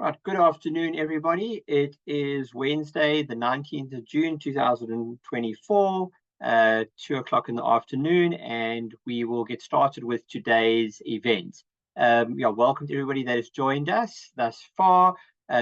Right, good afternoon, everybody. It is Wednesday, the 19th of June, 2024, 2 o'clock in the afternoon, and we will get started with today's event. Welcome to everybody that has joined us thus far.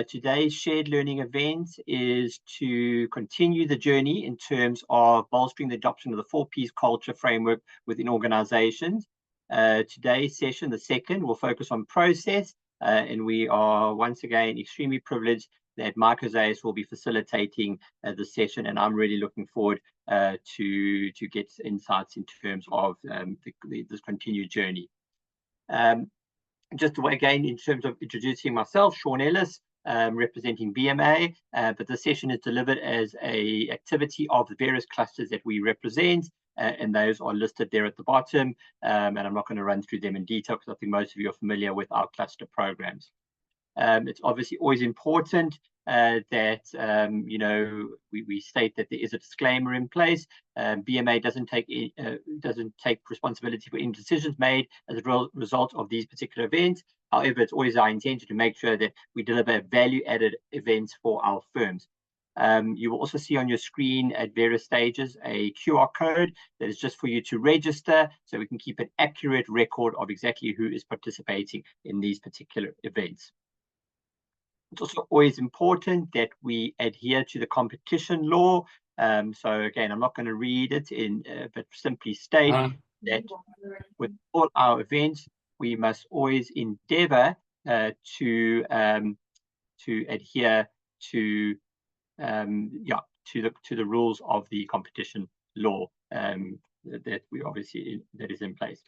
Today's shared learning event is to continue the journey in terms of bolstering the adoption of the 4Ps culture framework within organizations. Today's session, the second, will focus on process. And we are once again extremely privileged that Mark Ozeas will be facilitating the session, and I'm really looking forward to get insights in terms of this continued journey. Just again, in terms of introducing myself, Sean Ellis, representing BMA, but the session is delivered as an activity of the various clusters that we represent. And those are listed there at the bottom, and I'm not going to run through them in detail because I think most of you are familiar with our cluster programs. It's obviously always important that we state that there is a disclaimer in place. BMA doesn't take responsibility for any decisions made as a result of these particular events. However, it's always our intention to make sure that we deliver value-added events for our firms. You will also see on your screen at various stages a QR code that is just for you to register so we can keep an accurate record of exactly who is participating in these particular events. It's also always important that we adhere to the competition law. So again, I'm not going to read it but simply state that with all our events, we must always endeavor to adhere to the rules of the competition law that is in place.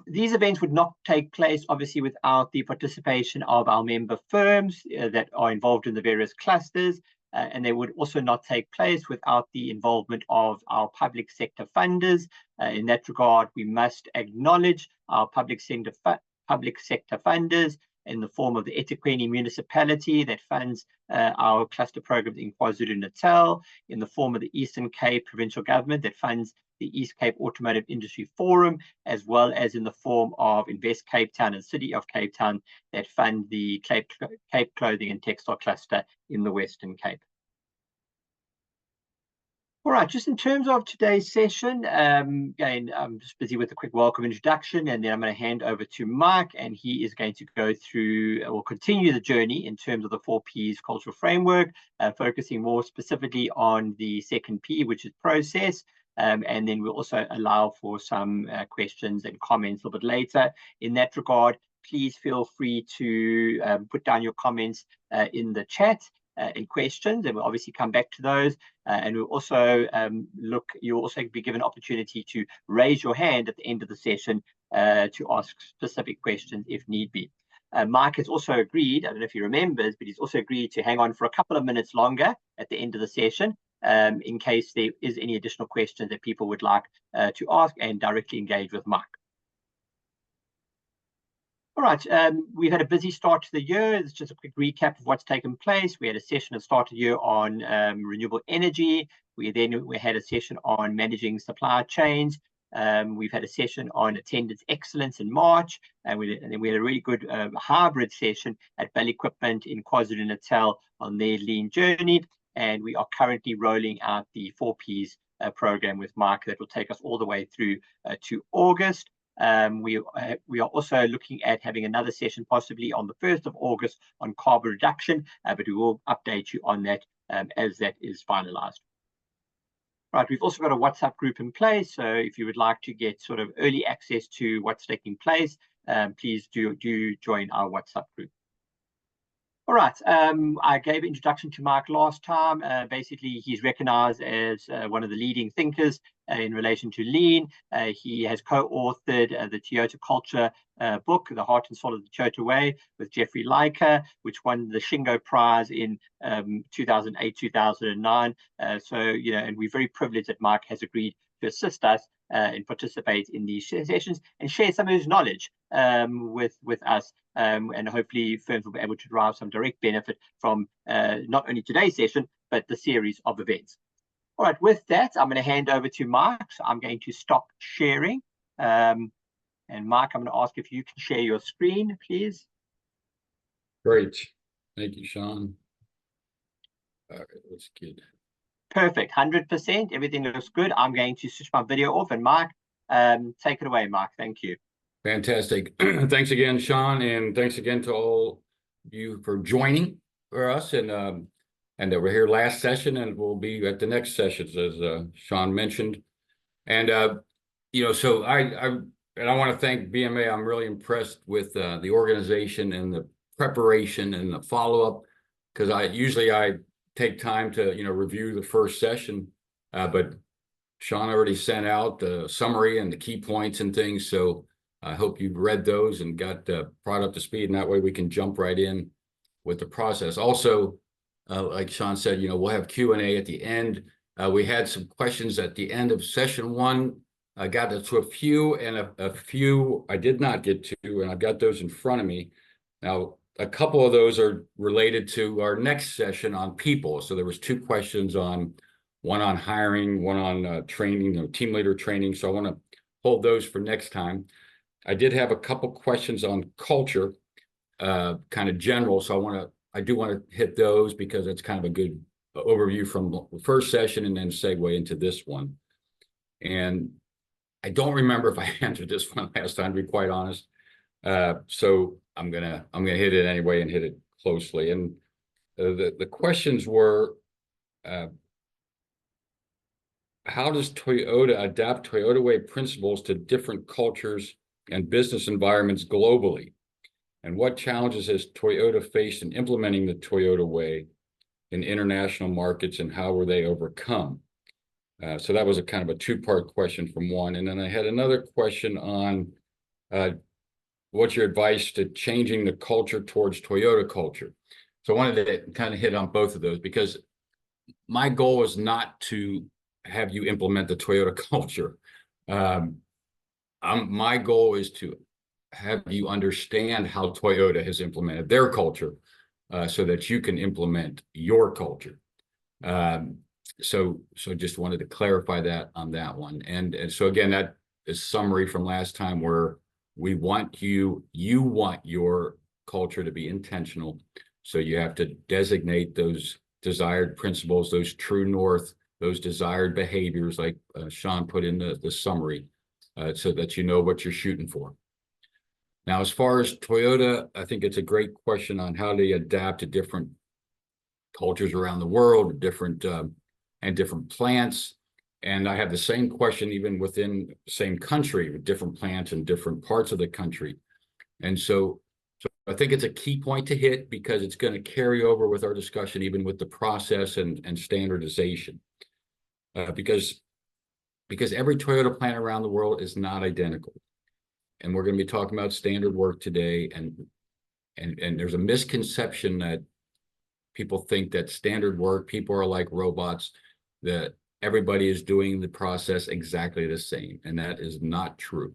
These events would not take place obviously without the participation of our member firms that are involved in the various clusters, and they would also not take place without the involvement of our public sector funders. In that regard, we must acknowledge our public sector funders in the form of the eThekwini municipality that funds our cluster programs in KwaZulu-Natal, in the form of the Eastern Cape provincial government that funds the East Cape Automotive Industry Forum, as well as in the form of Invest Cape Town and City of Cape Town that fund the Cape Clothing and Textile Cluster in the Western Cape. All right, just in terms of today's session, again, I'm just busy with a quick welcome introduction, and then I'm going to hand over to Mark, and he is going to go through or continue the journey in terms of the 4Ps cultural framework, focusing more specifically on the second P, which is process. And then we'll also allow for some questions and comments a little bit later. In that regard, please feel free to put down your comments in the chat and questions, and we'll obviously come back to those. And we'll also you'll also be given an opportunity to raise your hand at the end of the session to ask specific questions if need be. Mark has also agreed, I don't know if he remembers, but he's also agreed to hang on for a couple of minutes longer at the end of the session in case there is any additional questions that people would like to ask and directly engage with Mark. All right, we've had a busy start to the year. It's just a quick recap of what's taken place. We had a session at the start of the year on renewable energy. We had a session on managing supply chains. We've had a session on attendance excellence in March, and then we had a really good hybrid session at Bell Equipment in KwaZulu-Natal on their lean journey. And we are currently rolling out the 4Ps program with Mark that will take us all the way through to August. We are also looking at having another session possibly on the 1st of August on carbon reduction, but we will update you on that as that is finalized. Right, we've also got a WhatsApp group in place, so if you would like to get sort of early access to what's taking place, please do join our WhatsApp group. All right, I gave an introduction to Mark last time. Basically, he's recognized as one of the leading thinkers in relation to lean. He has co-authored the Toyota Culture book, The Heart and Soul of the Toyota Way, with Jeffrey Leica, which won the Shingo Prize in 2008-2009. And we're very privileged that Mark has agreed to assist us and participate in these sessions and share some of his knowledge with us. And hopefully firms will be able to derive some direct benefit from not only today's session, but the series of events. All right, with that, I'm going to hand over to Mark. So I'm going to stop sharing. And Mike, I'm going to ask if you can share your screen, please. Great. Thank you, Sean. All right, let's get. Perfect, 100%. Everything looks good. I'm going to switch my video off, and Mike, take it away, Mike. Thank you. Fantastic. Thanks again, Sean, and thanks again to all you for joining for us. And that we're here last session, and we'll be at the next sessions, as Sean mentioned. And so I want to thank BMA. I'm really impressed with the organization and the preparation and the follow-up, because I usually take time to review the first session, but Sean already sent out the summary and the key points and things. So I hope you've read those and got brought up to speed, and that way we can jump right in with the process. Also, like Sean said, we'll have Q&A at the end. We had some questions at the end of session 1. I got to a few, and a few I did not get to, and I've got those in front of me. Now, a couple of those are related to our next session on people. So there was 2 questions one on hiring, one on training, team leader training. So I want to hold those for next time. I did have a couple questions on culture, kind of general. So I do want to hit those, because it's kind of a good overview from the first session and then segue into this one. And I don't remember if I answered this one last time, to be quite honest. So I'm gonna hit it anyway, and hit it closely. And the questions were, how does Toyota adapt Toyota Way principles to different cultures and business environments globally? And what challenges has Toyota faced in implementing the Toyota Way in international markets, and how were they overcome? So that was a kind of a 2-part question from one. And then I had another question on what's your advice to changing the culture towards Toyota culture? So I wanted to kind of hit on both of those, because my goal is not to have you implement the Toyota culture. My goal is to have you understand how Toyota has implemented their culture, so that you can implement your culture. So just wanted to clarify that on that one. And so again, that is summary from last time, where we want you want your culture to be intentional. So you have to designate those desired principles, those true north, those desired behaviors, like Sean put in the summary, so that you know what you're shooting for. Now, as far as Toyota, I think it's a great question on how they adapt to different cultures around the world, different plants. And I have the same question even within the same country, with different plants in different parts of the country. And so I think it's a key point to hit, because it's going to carry over with our discussion, even with the process and standardization. Because every Toyota plant around the world is not identical. And we're going to be talking about standard work today. And there's a misconception that people think that standard work, people are like robots, that everybody is doing the process exactly the same. And that is not true.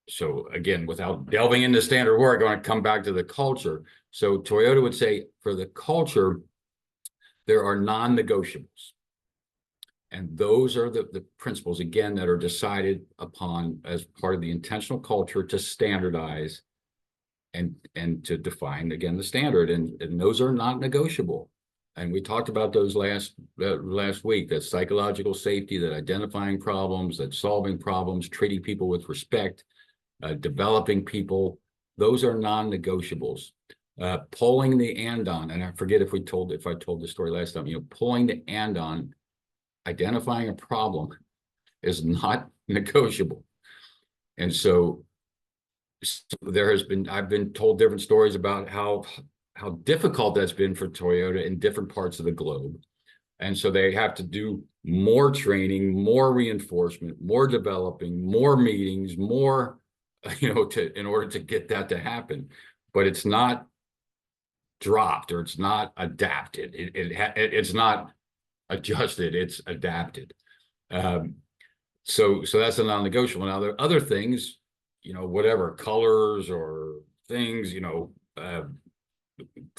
So again, without delving into standard work, I want to come back to the culture. So Toyota would say, for the culture, there are non-negotiables. And those are the principles, again, that are decided upon as part of the intentional culture to standardize and to define, again, the standard. And those are not negotiable. And we talked about those last week, that psychological safety, that identifying problems, that solving problems, treating people with respect, developing people. Those are non-negotiables. Pulling the andon, and I forget if I told the story last time, pulling the andon, identifying a problem, is not negotiable. And so I've been told different stories about how difficult that's been for Toyota in different parts of the globe. And so they have to do more training, more reinforcement, more developing, more meetings, more, in order to get that to happen. But it's not dropped, or it's not adapted. It's not adjusted, it's adapted. So that's a non-negotiable. Now, there are other things, whatever, colors or things,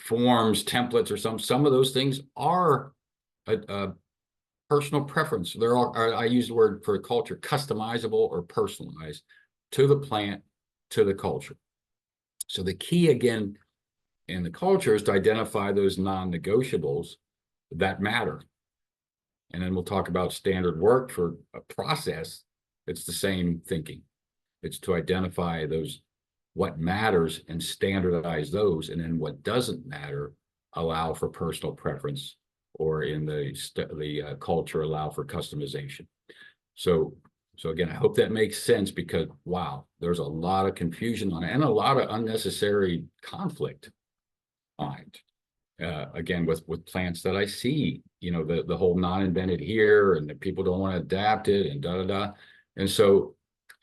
forms, templates, or some of those things are personal preference. I use the word for culture, customizable or personalized to the plant, to the culture. So the key again in the culture is to identify those non-negotiables that matter. And then we'll talk about standard work for a process. It's the same thinking. It's to identify those, what matters, and standardize those. And then what doesn't matter, allow for personal preference, or in the culture, allow for customization. So again, I hope that makes sense, because wow, there's a lot of confusion on it and a lot of unnecessary conflict on it. Again, with plants that I see, you know, the whole non-invented here, and that people don't want to adapt it, and and so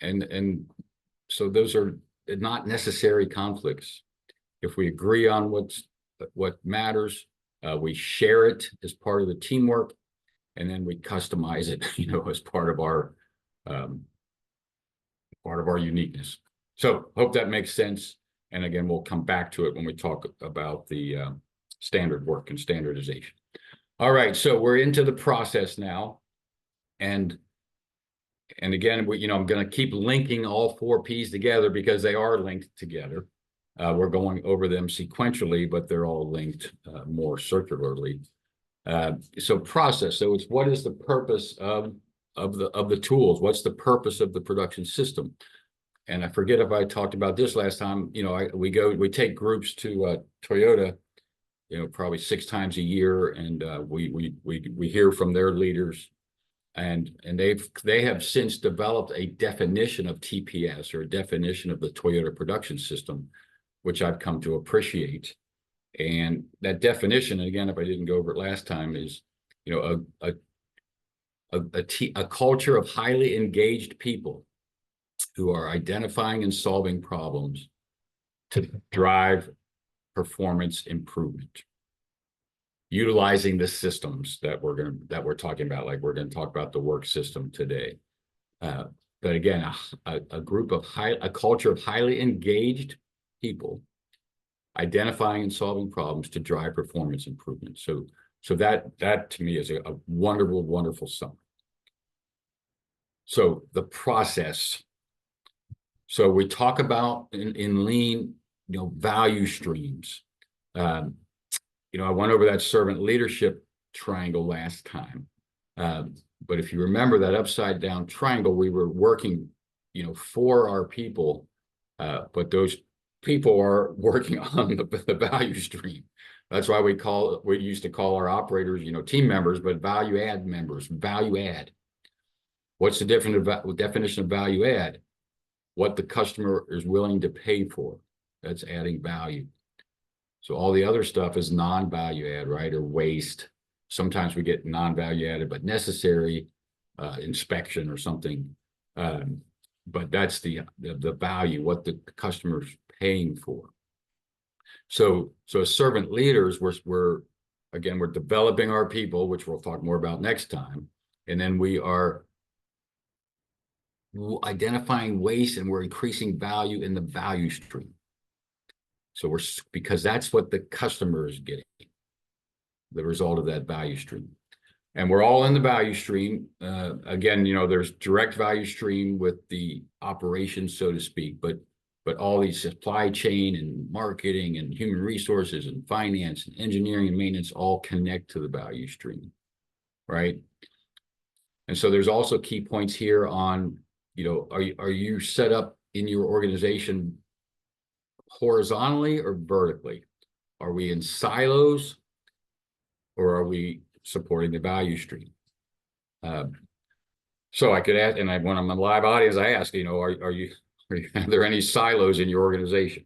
so those are not necessary conflicts. If we agree on what matters, we share it as part of the teamwork, and then we customize it, you know, as part of our uniqueness. So hope that makes sense. And again, we'll come back to it when we talk about the standard work and standardization. All right, so we're into the process now. And again, I'm going to keep linking all 4 P's together, because they are linked together. We're going over them sequentially, but they're all linked more circularly. So process. So it's, what is the purpose of the tools? What's the purpose of the production system? And I forget if I talked about this last time. You know, we take groups to Toyota, you know, probably 6 times a year, and we hear from their leaders, and they have since developed a definition of TPS, or a definition of the Toyota production system, which I've come to appreciate. And that definition, again, if I didn't go over it last time, is, you know, a culture of highly engaged people who are identifying and solving problems to drive performance improvement, utilizing the systems that we're talking about. Like, we're going to talk about the work system today. But again, a culture of highly engaged people identifying and solving problems to drive performance improvement. So that to me is a wonderful summary. So the process. So we talk about in lean, you know, value streams. You know, I went over that servant leadership triangle last time. But if you remember that upside down triangle, we were working, you know, for our people, but those people are working on the value stream. That's why we used to call our operators, you know, team members, but value add members. Value add. What's the definition of value add? What the customer is willing to pay for. That's adding value. So all the other stuff is non-value add, right? Or waste. Sometimes we get non-value added, but necessary, inspection or something. But that's the value, what the customer's paying for. So as servant leaders, we're developing our people, which we'll talk more about next time. And then we are identifying waste, and we're increasing value in the value stream. So because that's what the customer is getting, the result of that value stream. And we're all in the value stream. Again, you know, there's direct value stream with the operations, so to speak, but all these supply chain and marketing and human resources and finance and engineering and maintenance all connect to the value stream, right? And so there's also key points here on, you know, are you set up in your organization horizontally or vertically? Are we in silos, or are we supporting the value stream? So I could ask, and when I'm in a live audience, I ask, you know, are there any silos in your organization?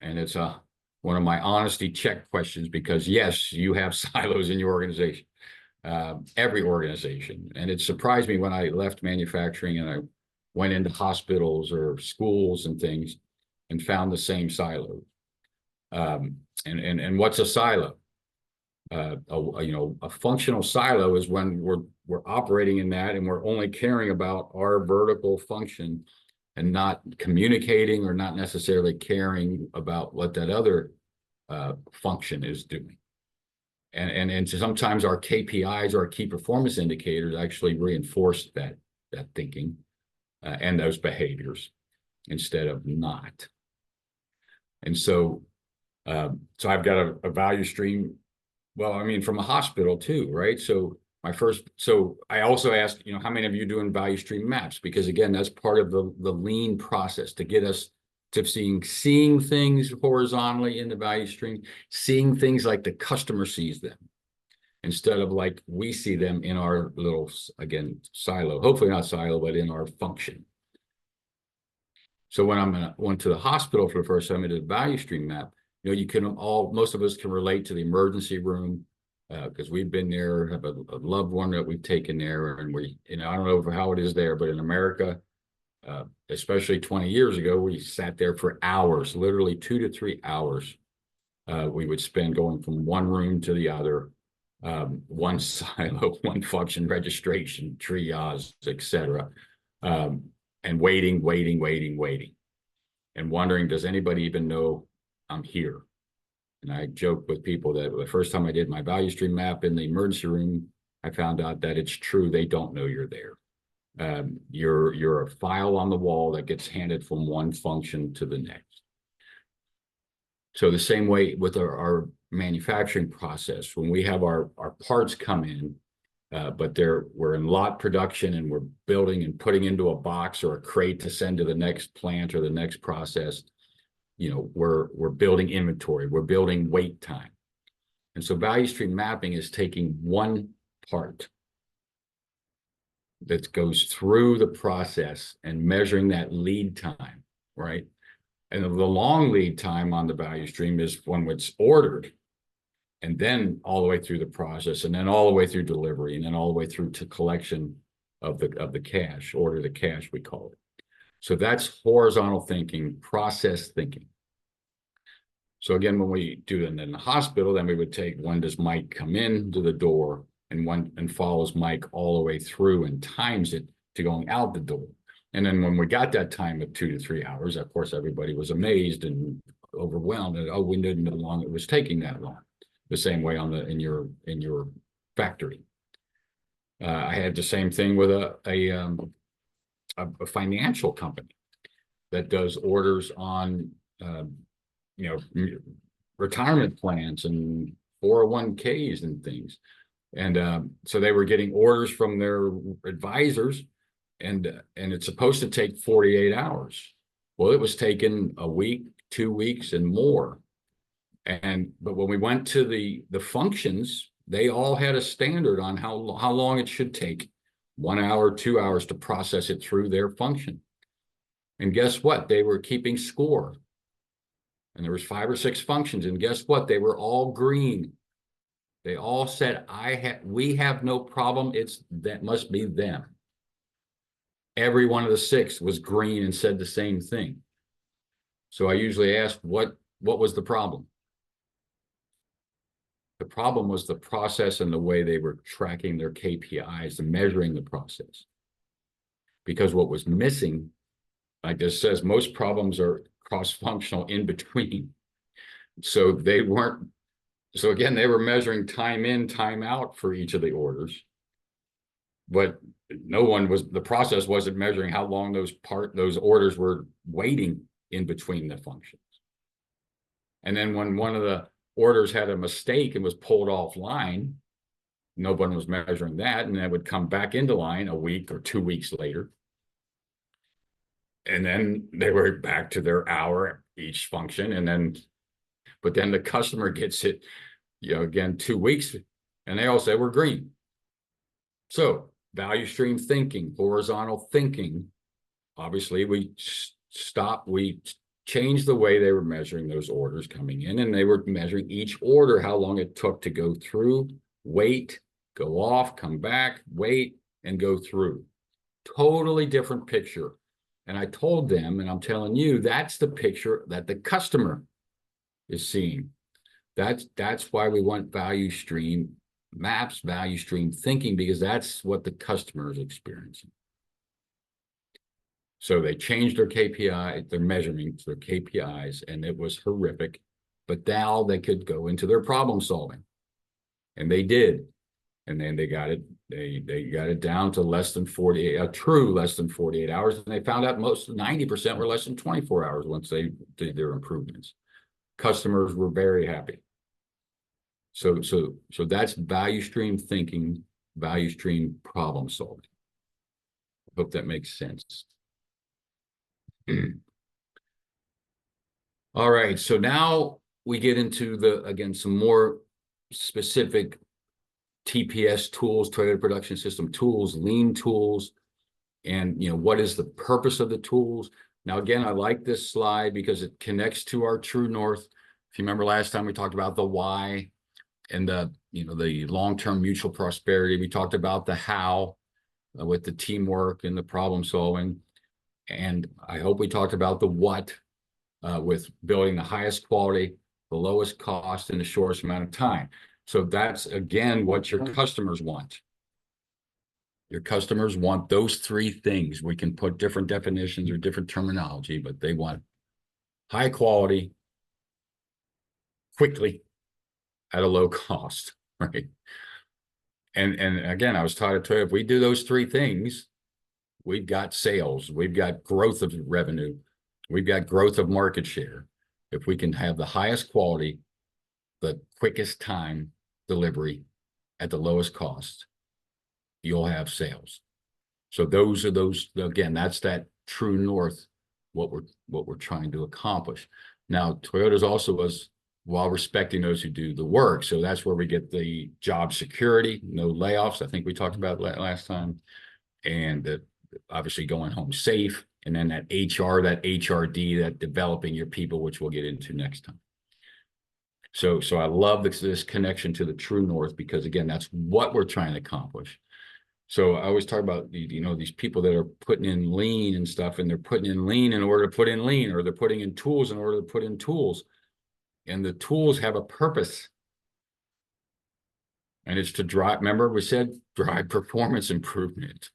And it's one of my honesty check questions, because yes, you have silos in your organization, every organization. And it surprised me when I left manufacturing and I went into hospitals or schools and things and found the same silos. And what's a silo? A functional silo is when we're operating in that, and we're only caring about our vertical function and not communicating or not necessarily caring about what that other function is doing. And sometimes our KPIs, our key performance indicators, actually reinforce that thinking and those behaviors instead of not. And so I've got a value stream. Well, I mean, from a hospital too, right? So I also asked, how many of you doing value stream maps? Because again, that's part of the lean process to get us to seeing things horizontally in the value stream, seeing things like the customer sees them, instead of like we see them in our little, again, silo, hopefully not silo, but in our function. So when I went to the hospital for the first time, I did a value stream map. Most of us can relate to the emergency room because we've been there, have a loved one that we've taken there, and I don't know how it is there, but in America, especially 20 years ago, we sat there for hours, literally 2 to 3 hours. We would spend going from one room to the other, one silo, one function, registration, triage, etc. And waiting, and wondering, does anybody even know I'm here? And I joke with people that the first time I did my value stream map in the emergency room, I found out that it's true. They don't know you're there. You're a file on the wall that gets handed from one function to the next. So the same way with our manufacturing process, when we have our parts come in, but we're in lot production and we're building and putting into a box or a crate to send to the next plant or the next process, we're building inventory, we're building wait time. And so value stream mapping is taking one part that goes through the process and measuring that lead time, right? And the long lead time on the value stream is when it's ordered, and then all the way through the process, and then all the way through delivery, and then all the way through to collection of the cash, order the cash, we call it. So that's horizontal thinking, process thinking. So again, when we do it in the hospital, then we would take, when does Mike come in to the door, and follows Mike all the way through and times it to going out the door. And then when we got that time of 2 to 3 hours, of course, everybody was amazed and overwhelmed. And, we didn't know how long it was taking that long. The same way in your factory. I had the same thing with a financial company that does orders on retirement plans and 401ks and things. And so they were getting orders from their advisors, and it's supposed to take 48 hours. Well, it was taking a week, 2 weeks, and more. But when we went to the functions, they all had a standard on how long it should take, 1 hour, 2 hours to process it through their function. And guess what? They were keeping score. And there was 5 or 6 functions, and guess what? They were all green. They all said, we have no problem. That must be them. Every one of the 6 was green and said the same thing. So I usually ask, what was the problem? The problem was the process and the way they were tracking their KPIs and measuring the process. Because what was missing, like this says, most problems are cross-functional in between. So again, they were measuring time in, time out for each of the orders. But the process wasn't measuring how long those orders were waiting in between the functions. And then when one of the orders had a mistake and was pulled offline, no one was measuring that, and that would come back into line a week or 2 weeks later. And then they were back to their hour each function. But then the customer gets it, again, 2 weeks, and they all say we're green. So value stream thinking, horizontal thinking, obviously we changed the way they were measuring those orders coming in, and they were measuring each order, how long it took to go through, wait, go off, come back, wait, and go through. Totally different picture. And I told them, and I'm telling you, that's the picture that the customer is seeing. That's why we want value stream maps, value stream thinking, because that's what the customer is experiencing. So they changed their KPI, their measurements, their KPIs, and it was horrific. But now they could go into their problem solving. And they did. And then they got it down to less than 48, a true less than 48 hours. And they found out 90% were less than 24 hours once they did their improvements. Customers were very happy. So that's value stream thinking, value stream problem solving. Hope that makes sense. All right, so now we get into again, some more specific TPS tools, Toyota Production System tools, lean tools, and what is the purpose of the tools. Now, again, I like this slide because it connects to our true north. If you remember last time we talked about the why and the long-term mutual prosperity. We talked about the how with the teamwork and the problem solving. And I hope we talked about the what with building the highest quality, the lowest cost in the shortest amount of time. So that's, again, what your customers want. Your customers want those three things. We can put different definitions or different terminology, but they want high quality, quickly, at a low cost, right? And again, I was taught at Toyota, if we do those three things, we've got sales, we've got growth of revenue, we've got growth of market share. If we can have the highest quality, the quickest time delivery at the lowest cost, you'll have sales. So those are again, that's that true north, what we're trying to accomplish. Now, Toyota's also was, while respecting those who do the work. So that's where we get the job security, no layoffs. I think we talked about last time. And obviously going home safe. And then that HR, that HRD, that developing your people, which we'll get into next time. So I love this connection to the true north, because again, that's what we're trying to accomplish. So I always talk about, these people that are putting in lean and stuff, and they're putting in lean in order to put in lean, or they're putting in tools in order to put in tools. And the tools have a purpose. And it's to drive, remember we said, drive performance improvement.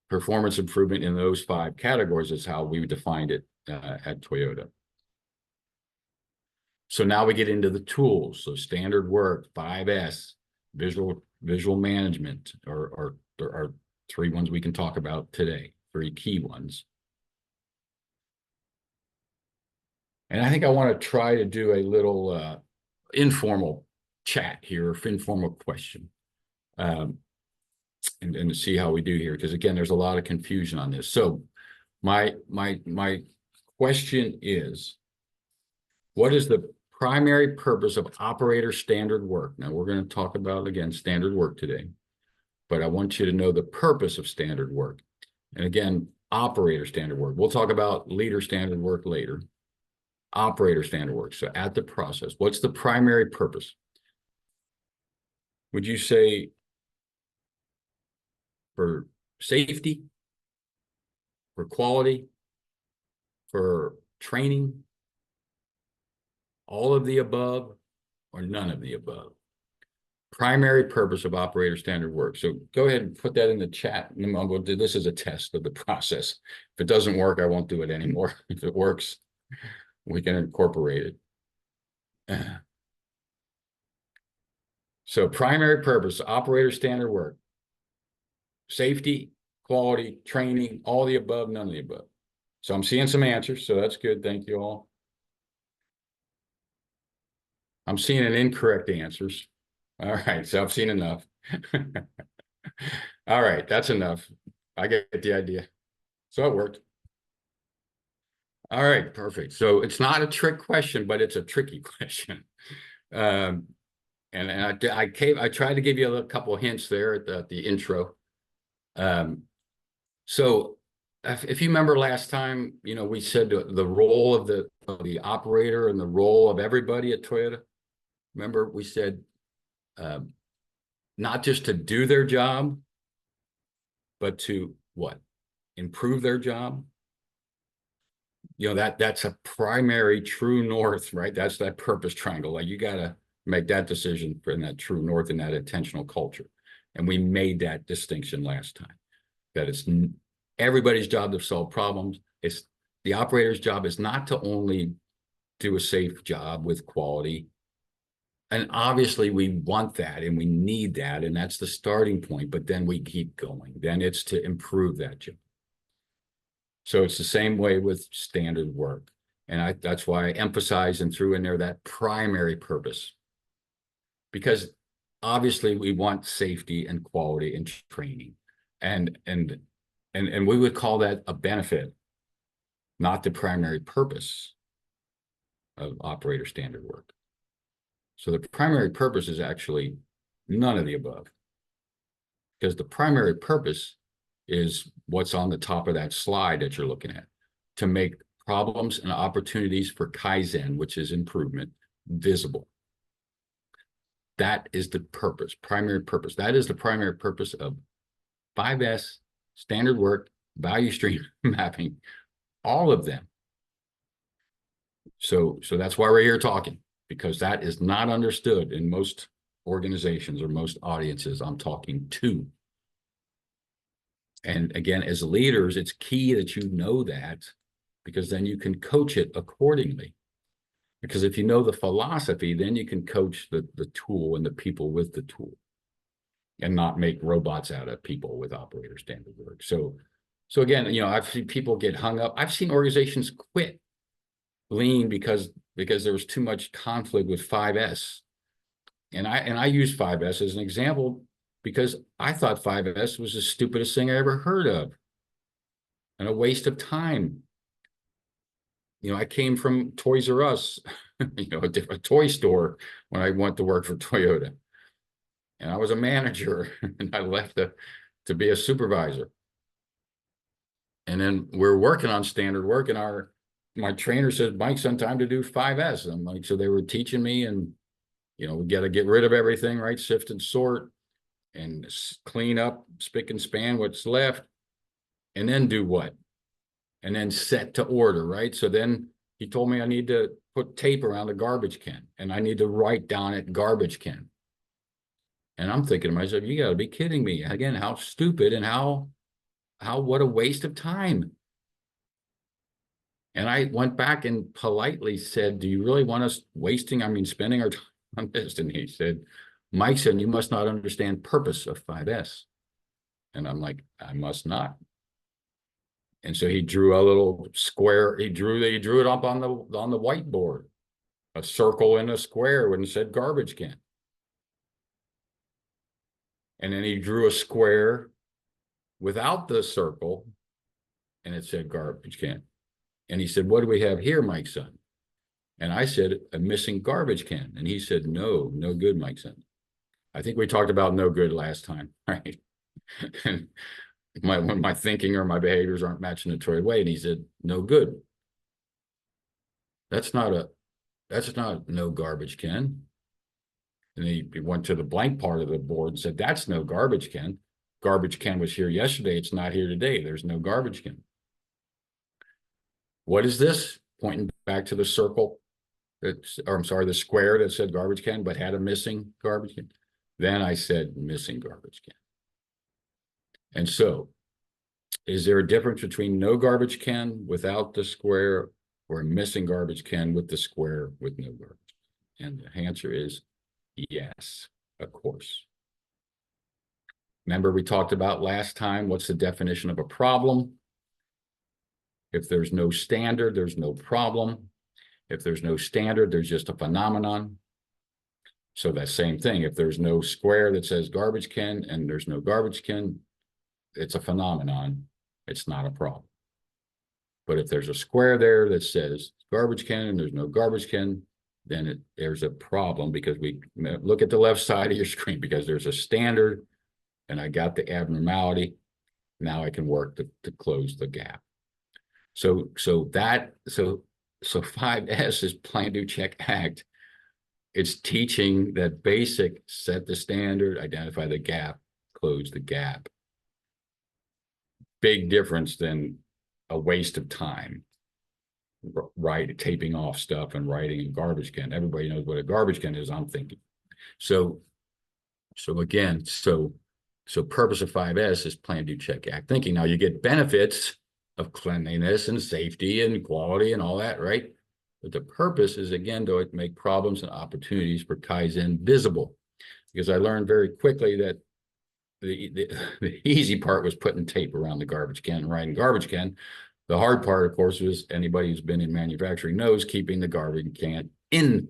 Performance improvement in those 5 categories is how we defined it at Toyota. So now we get into the tools. So standard work, 5S, visual management, or there are 3 ones we can talk about today, 3 key ones. And I think I want to try to do a little informal chat here, informal question, and to see how we do here, because again, there's a lot of confusion on this. So my question is, what is the primary purpose of operator standard work? Now, we're going to talk about, again, standard work today, but I want you to know the purpose of standard work. And again, operator standard work. We'll talk about leader standard work later. Operator standard work. So at the process, what's the primary purpose? Would you say for safety, for quality, for training, all of the above, or none of the above? Primary purpose of operator standard work. So go ahead and put that in the chat. We'll do this as a test of the process. If it doesn't work, I won't do it anymore. If it works, we can incorporate it. So primary purpose, operator standard work. Safety, quality, training, all the above, none of the above. So I'm seeing some answers, so that's good. Thank you all. I'm seeing an incorrect answers. All right, so I've seen enough. All right, that's enough. I get the idea. So it worked. All right, perfect. So it's not a trick question, but it's a tricky question. And I tried to give you a couple of hints there at the intro. So if you remember last time, we said the role of the operator and the role of everybody at Toyota. Remember, we said not just to do their job, but to what? Improve their job. That's a primary true north, right? That's that purpose triangle. Like, you got to make that decision for that true north and that intentional culture. And we made that distinction last time, that it's everybody's job to solve problems. It's the operator's job is not to only do a safe job with quality, And obviously we want that and we need that, and that's the starting point, but then we keep going. Then it's to improve that job. So it's the same way with standard work. And that's why I emphasize and threw in there that primary purpose. Because obviously we want safety and quality and training. And we would call that a benefit, not the primary purpose of operator standard work. So the primary purpose is actually none of the above, because the primary purpose is what's on the top of that slide that you're looking at, to make problems and opportunities for Kaizen, which is improvement, visible. That is the purpose, primary purpose. That is the primary purpose of 5S, standard work, value stream mapping, all of them. So that's why we're here talking, because that is not understood in most organizations or most audiences I'm talking to. And again, as leaders, it's key that you know that, because then you can coach it accordingly. Because if you know the philosophy, then you can coach the tool and the people with the tool, and not make robots out of people with operator standard work. So again, I've seen people get hung up. I've seen organizations quit lean because there was too much conflict with 5S. And I use 5S as an example because I thought 5S was the stupidest thing I ever heard of, and a waste of time. I came from Toys R Us, a toy store, when I went to work for Toyota. And I was a manager, and I left to be a supervisor. And then we're working on standard work, and my trainer says, Mike's on time to do 5S. And I'm like, so they were teaching me, and we got to get rid of everything, right? Sift and sort, and clean up, spick and span what's left, and then do what? And then set to order, right? So then he told me I need to put tape around the garbage can, and I need to write down at garbage can. And I'm thinking to myself, you got to be kidding me. Again, how stupid, and what a waste of time. And I went back and politely said, do you really want us spending our time on this? And he said, Mike said, you must not understand purpose of 5S. And I'm like, I must not. And so he drew a little square. He drew it up on the whiteboard, a circle and a square, and said garbage can. And then he drew a square without the circle, and it said garbage can. And he said, what do we have here, Mike's son? And I said, a missing garbage can. And he said, no good, Mike's son. I think we talked about no good last time, right? And when my thinking or my behaviors aren't matching the Troy way. And he said, no good. That's not no garbage can. And he went to the blank part of the board and said, that's no garbage can. Garbage can was here yesterday. It's not here today. There's no garbage can. What is this? Pointing back to the circle, the square that said garbage can, but had a missing garbage can. Then I said missing garbage can. And so, is there a difference between no garbage can without the square, or a missing garbage can with the square with no garbage? And the answer is yes, of course. Remember, we talked about last time, what's the definition of a problem? If there's no standard, there's no problem. If there's no standard, there's just a phenomenon. So that same thing, if there's no square that says garbage can and there's no garbage can, it's a phenomenon. It's not a problem. But if there's a square there that says garbage can and there's no garbage can, then there's a problem, because we look at the left side of your screen, because there's a standard and I got the abnormality. Now I can work to close the gap. So 5S is plan, do, check, act. It's teaching that basic: set the standard, identify the gap, close the gap. Big difference than a waste of time, right? Taping off stuff and writing a garbage can. Everybody knows what a garbage can is, I'm thinking. So purpose of 5S is plan, do, check, act thinking. Now you get benefits of cleanliness and safety and quality and all that, right? But the purpose is, again, to make problems and opportunities for Kaizen visible. Because I learned very quickly that the easy part was putting tape around the garbage can and writing garbage can. The hard part, of course, was anybody who's been in manufacturing knows keeping the garbage can in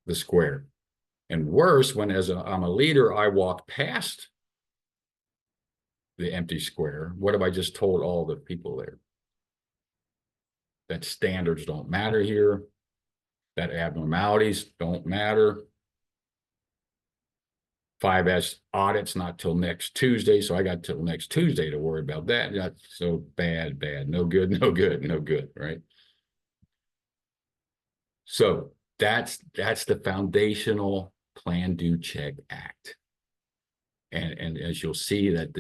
the square. And worse, when I'm a leader, I walk past the empty square. What have I just told all the people there? That standards don't matter here, that abnormalities don't matter. 5S audits not till next Tuesday, so I got till next Tuesday to worry about that. That's so bad, no good, no good, no good, right? So that's the foundational plan, do, check, act. And as you'll see that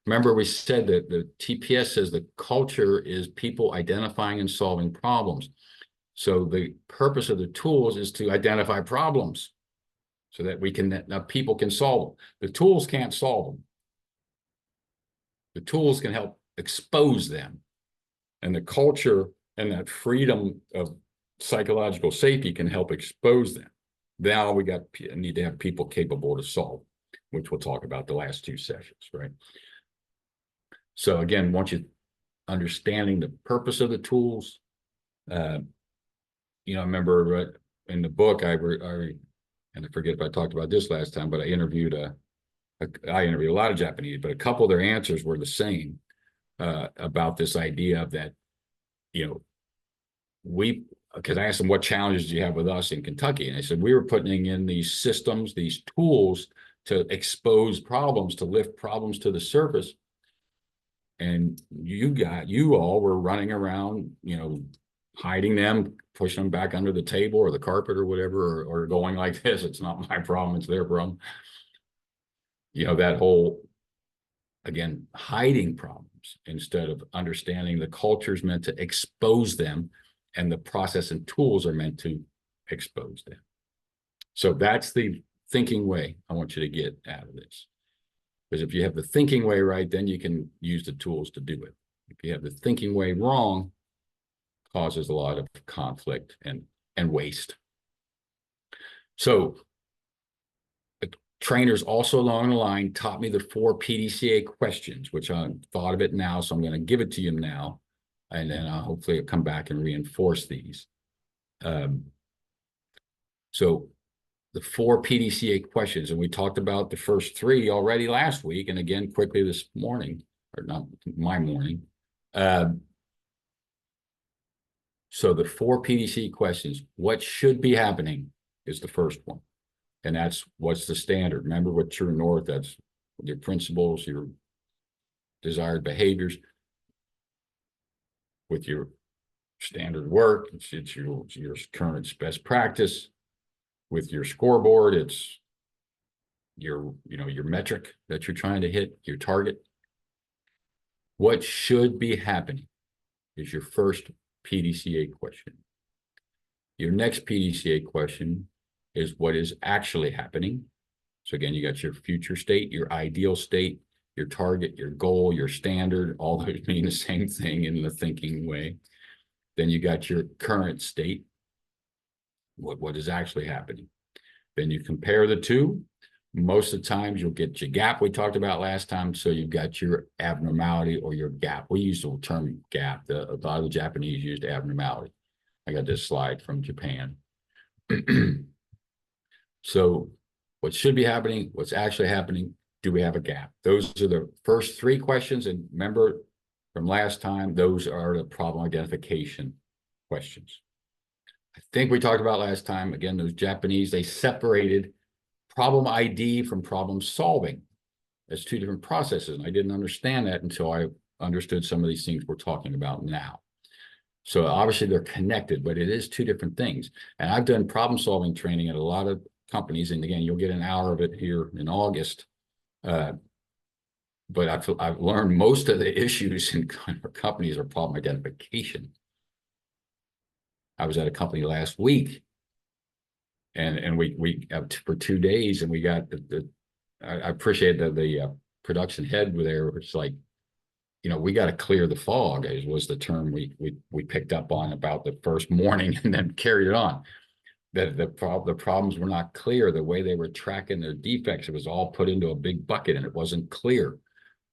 remember we said that the TPS says the culture is people identifying and solving problems. So the purpose of the tools is to identify problems so that people can solve them. The tools can't solve them. The tools can help expose them. And the culture and that freedom of psychological safety can help expose them. Now we need to have people capable to solve, which we'll talk about the last two sessions, right? So again, once you understanding the purpose of the tools, I remember in the book, and I forget if I talked about this last time, but I interviewed a lot of Japanese, but a couple of their answers were the same about this idea of that, because I asked them, what challenges do you have with us in Kentucky? And they said, we were putting in these systems, these tools to expose problems, to lift problems to the surface. And you all were running around, hiding them, pushing them back under the table or the carpet or whatever, or going like this. It's not my problem, it's their problem. That whole, again, hiding problems instead of understanding the culture is meant to expose them and the process and tools are meant to expose them. So that's the thinking way I want you to get out of this. Because if you have the thinking way right, then you can use the tools to do it. If you have the thinking way wrong, causes a lot of conflict and waste. So the trainers also along the line taught me the 4 PDCA questions, which I thought of it now, so I'm going to give it to you now, and then hopefully I'll come back and reinforce these. So the 4 PDCA questions, and we talked about the first 3 already last week, and again quickly this morning, or not my morning. So the 4 PDCA questions, what should be happening is the first one. And that's what's the standard. Remember what true north, that's your principles, your desired behaviors. With your standard work, it's your current best practice. With your scoreboard, it's your metric that you're trying to hit, your target. What should be happening is your first PDCA question. Your next PDCA question is what is actually happening. So again, you got your future state, your ideal state, your target, your goal, your standard, all those mean the same thing in the thinking way. Then you got your current state, what is actually happening. Then you compare the two. Most of the times you'll get your gap we talked about last time. So you've got your abnormality or your gap. We use the term gap. A lot of the Japanese used abnormality. I got this slide from Japan. So what should be happening, what's actually happening, do we have a gap? Those are the first 3 questions. And remember from last time, those are the problem identification questions. I think we talked about last time, again, those Japanese, they separated problem ID from problem solving as 2 different processes. And I didn't understand that until I understood some of these things we're talking about now. So obviously they're connected, but it is 2 different things. And I've done problem solving training at a lot of companies. And again, you'll get an hour of it here in August. But I've learned most of the issues in companies are problem identification. I was at a company last week, and we for 2 days, and we got I appreciate the production head there. It's like, we got to clear the fog, was the term we picked up on about the first morning and then carried it on. The problems were not clear. The way they were tracking their defects, it was all put into a big bucket and it wasn't clear.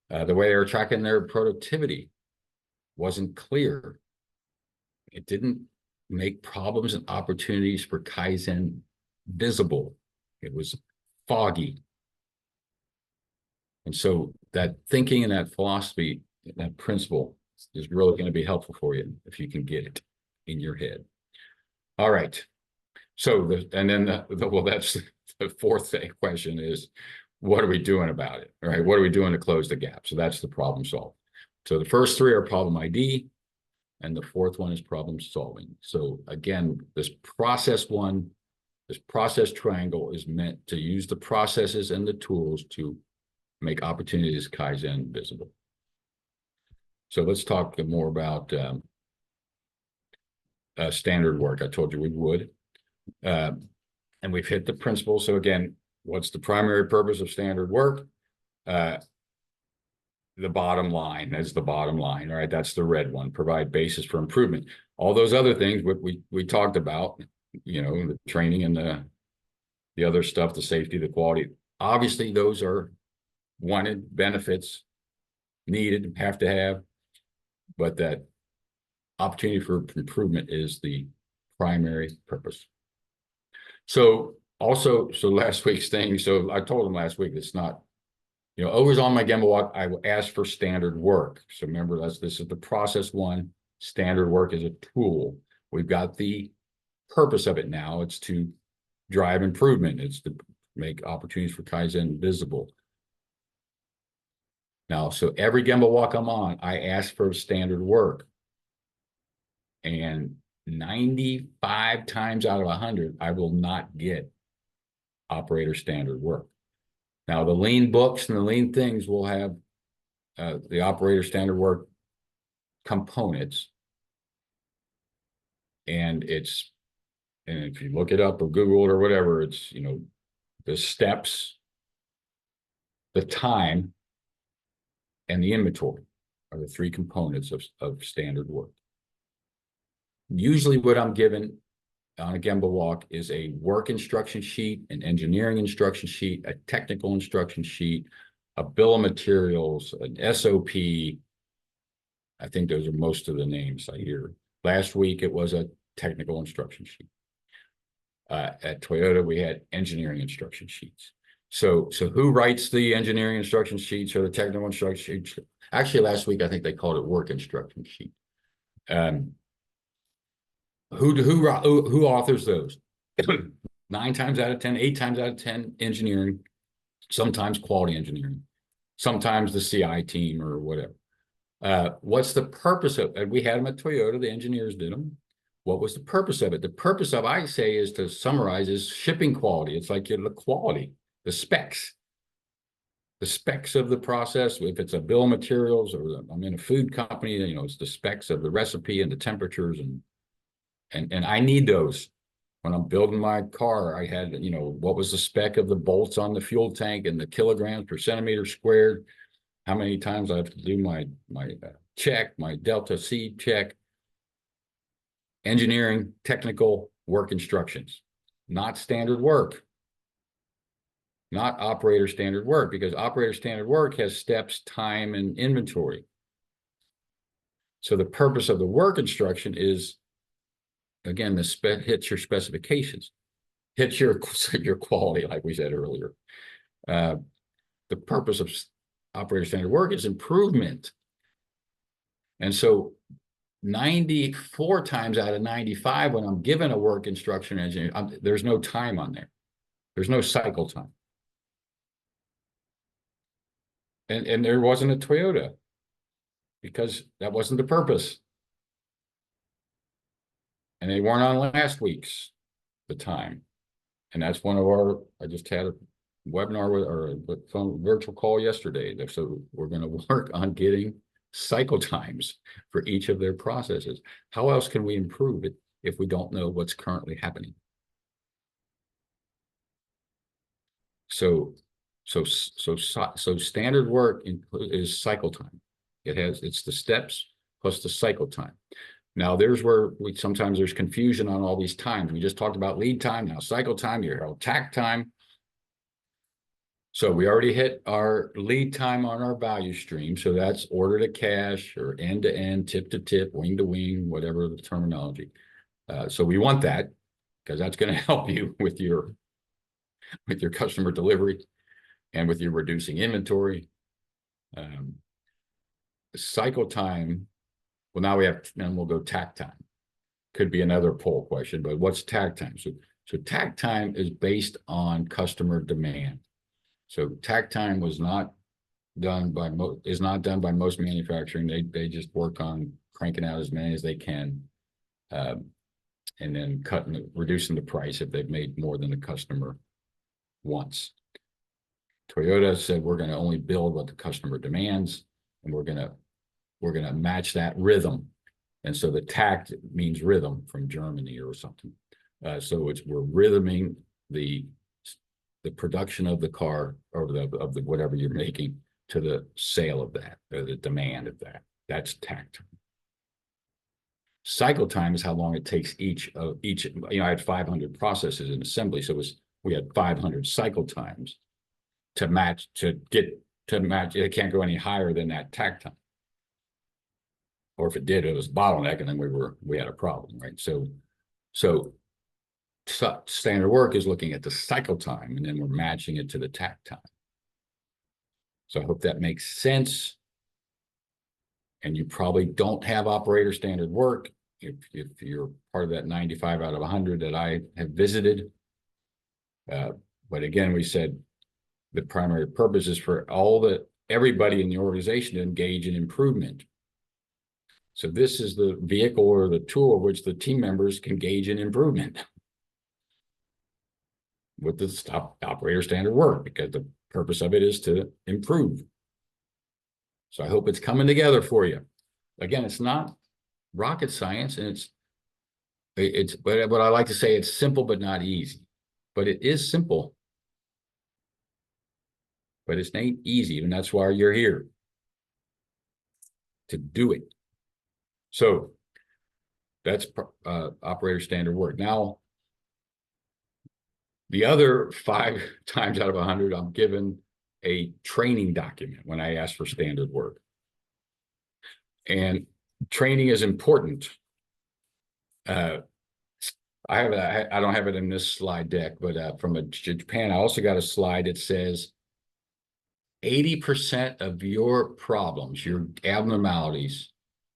The way they were tracking their productivity wasn't clear. It didn't make problems and opportunities for Kaizen visible. It was foggy. And so that thinking and that philosophy, that principle is really going to be helpful for you if you can get it in your head. All right. So, well, that's the fourth question is, what are we doing about it? All right. What are we doing to close the gap? So that's the problem solve. So the first three are problem ID, and the fourth one is problem solving. So again, this process triangle is meant to use the processes and the tools to make opportunities Kaizen visible. So let's talk more about standard work. I told you we would. And we've hit the principle. So again, what's the primary purpose of standard work? The bottom line, that's the bottom line, right? That's the red one, provide basis for improvement. All those other things we talked about, the training and the other stuff, the safety, the quality, obviously those are wanted benefits, needed, have to have, but that opportunity for improvement is the primary purpose. So last week's thing, so I told them last week, it's not, always on my Gemba walk, I will ask for standard work. So remember, this is the process one. Standard work is a tool. We've got the purpose of it now. It's to drive improvement. It's to make opportunities for Kaizen visible. Now, so every Gemba walk I'm on, I ask for standard work. And 95 times out of 100, I will not get operator standard work. Now, the lean books and the lean things will have the operator standard work components. And if you look it up or Google it or whatever, it's, the steps, the time, and the inventory are the three components of standard work. Usually what I'm given on a Gemba walk is a work instruction sheet, an engineering instruction sheet, a technical instruction sheet, a bill of materials, an SOP. I think those are most of the names I hear. Last week, it was a technical instruction sheet. At Toyota, we had engineering instruction sheets. So who writes the engineering instruction sheets or the technical instruction sheets? Actually, last week, I think they called it work instruction sheet. Who authors those? 9 times out of 10, 8 times out of 10, engineering, sometimes quality engineering, sometimes the CI team or whatever. What's the purpose of it? We had them at Toyota, the engineers did them. What was the purpose of it? The purpose of, I say, is to summarize, is shipping quality. It's like the quality, the specs of the process. If it's a bill of materials or I'm in a food company, it's the specs of the recipe and the temperatures and I need those. When I'm building my car, I had, what was the spec of the bolts on the fuel tank and the kilograms per centimeter squared, how many times I have to do my check, my delta C check. Engineering, technical work instructions, not standard work, not operator standard work, because operator standard work has steps, time, and inventory. So the purpose of the work instruction is, again, hits your specifications, hits your quality, like we said earlier. The purpose of operator standard work is improvement. And so 94 times out of 95, when I'm given a work instruction engineer, there's no time on there. There's no cycle time. And there wasn't a Toyota because that wasn't the purpose. And they weren't on last week's, the time. And that's one of I just had a webinar or a phone virtual call yesterday. So we're going to work on getting cycle times for each of their processes. How else can we improve it if we don't know what's currently happening? So standard work is cycle time. It's the steps plus the cycle time. Now, there's where sometimes there's confusion on all these times. We just talked about lead time, now cycle time, your tack time. So we already hit our lead time on our value stream. So that's order to cash or end to end, tip to tip, wing to wing, whatever the terminology. So we want that because that's going to help you with your customer delivery and with your reducing inventory. Cycle time. Well, now then we'll go tack time. Could be another poll question, but what's tack time? So tack time is based on customer demand. So tack time is not done by most manufacturing. They just work on cranking out as many as they can, and then reducing the price if they've made more than the customer wants. Toyota said we're going to only build what the customer demands, and we're going to match that rhythm. And so the tact means rhythm from Germany or something. So we're rhythming the production of the car or of the whatever you're making to the sale of that, or the demand of that. That's tact time. Cycle time is how long it takes each. I had 500 processes in assembly, so we had 500 cycle times to match. It can't go any higher than that tact time. Or if it did, it was bottleneck, and then we had a problem, right? So standard work is looking at the cycle time, and then we're matching it to the tack time. So I hope that makes sense. And you probably don't have operator standard work if you're part of that 95 out of 100 that I have visited. But again, we said the primary purpose is for everybody in the organization to engage in improvement. So this is the vehicle or the tool of which the team members can engage in improvement with the operator standard work, because the purpose of it is to improve. So I hope it's coming together for you. Again, it's not rocket science, and but I like to say it's simple but not easy. But it is simple, but it ain't easy, and that's why you're here, to do it. So that's operator standard work. Now, the other 5 times out of 100, I'm given a training document when I ask for standard work. And training is important. I don't have it in this slide deck, but from Japan, I also got a slide that says 80% of your problems, your abnormalities,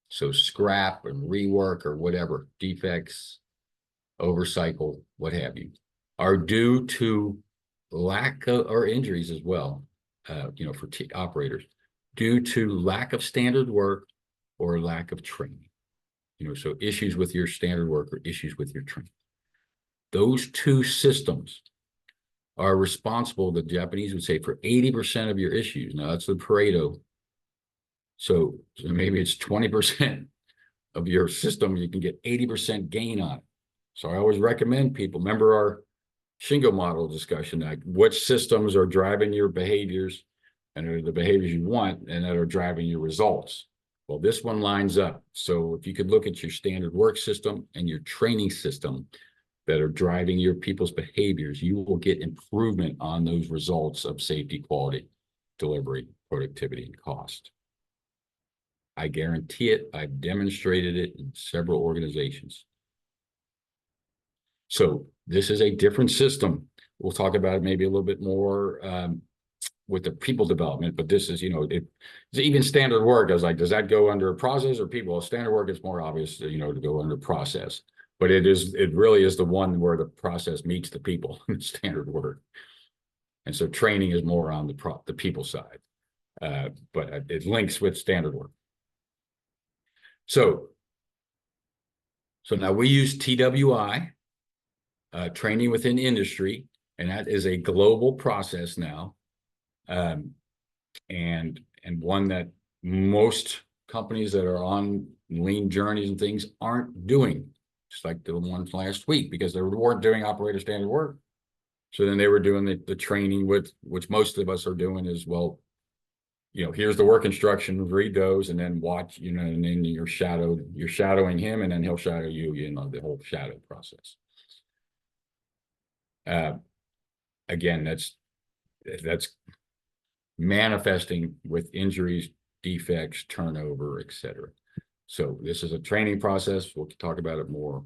so scrap and rework or whatever, defects, overcycle, what have you, are due to lack of, or injuries as well, for operators, due to lack of standard work or lack of training. So issues with your standard work or issues with your training. Those two systems are responsible, the Japanese would say, for 80% of your issues. Now, that's the Pareto. So maybe it's 20% of your system, you can get 80% gain on it. So I always recommend people, remember our Shingo model discussion, like which systems are driving your behaviors and are the behaviors you want and that are driving your results. Well, this one lines up. So if you could look at your standard work system and your training system that are driving your people's behaviors, you will get improvement on those results of safety, quality, delivery, productivity, and cost. I guarantee it. I've demonstrated it in several organizations. So this is a different system. We'll talk about it maybe a little bit more with the people development, but this is, it's even standard work. I was like, does that go under process or people? Standard work is more obvious, to go under process, but it really is the one where the process meets the people in standard work. And so training is more on the people side, but it links with standard work. So now we use TWI, training within industry, and that is a global process now, and one that most companies that are on lean journeys and things aren't doing, just like the ones last week, because they weren't doing operator standard work. So then they were doing the training which most of us are doing as well. here's the work instruction, read those, and then watch, and then you're shadowing him, and then he'll shadow you, the whole shadow process. Again, that's manifesting with injuries, defects, turnover, etc. So this is a training process. We'll talk about it more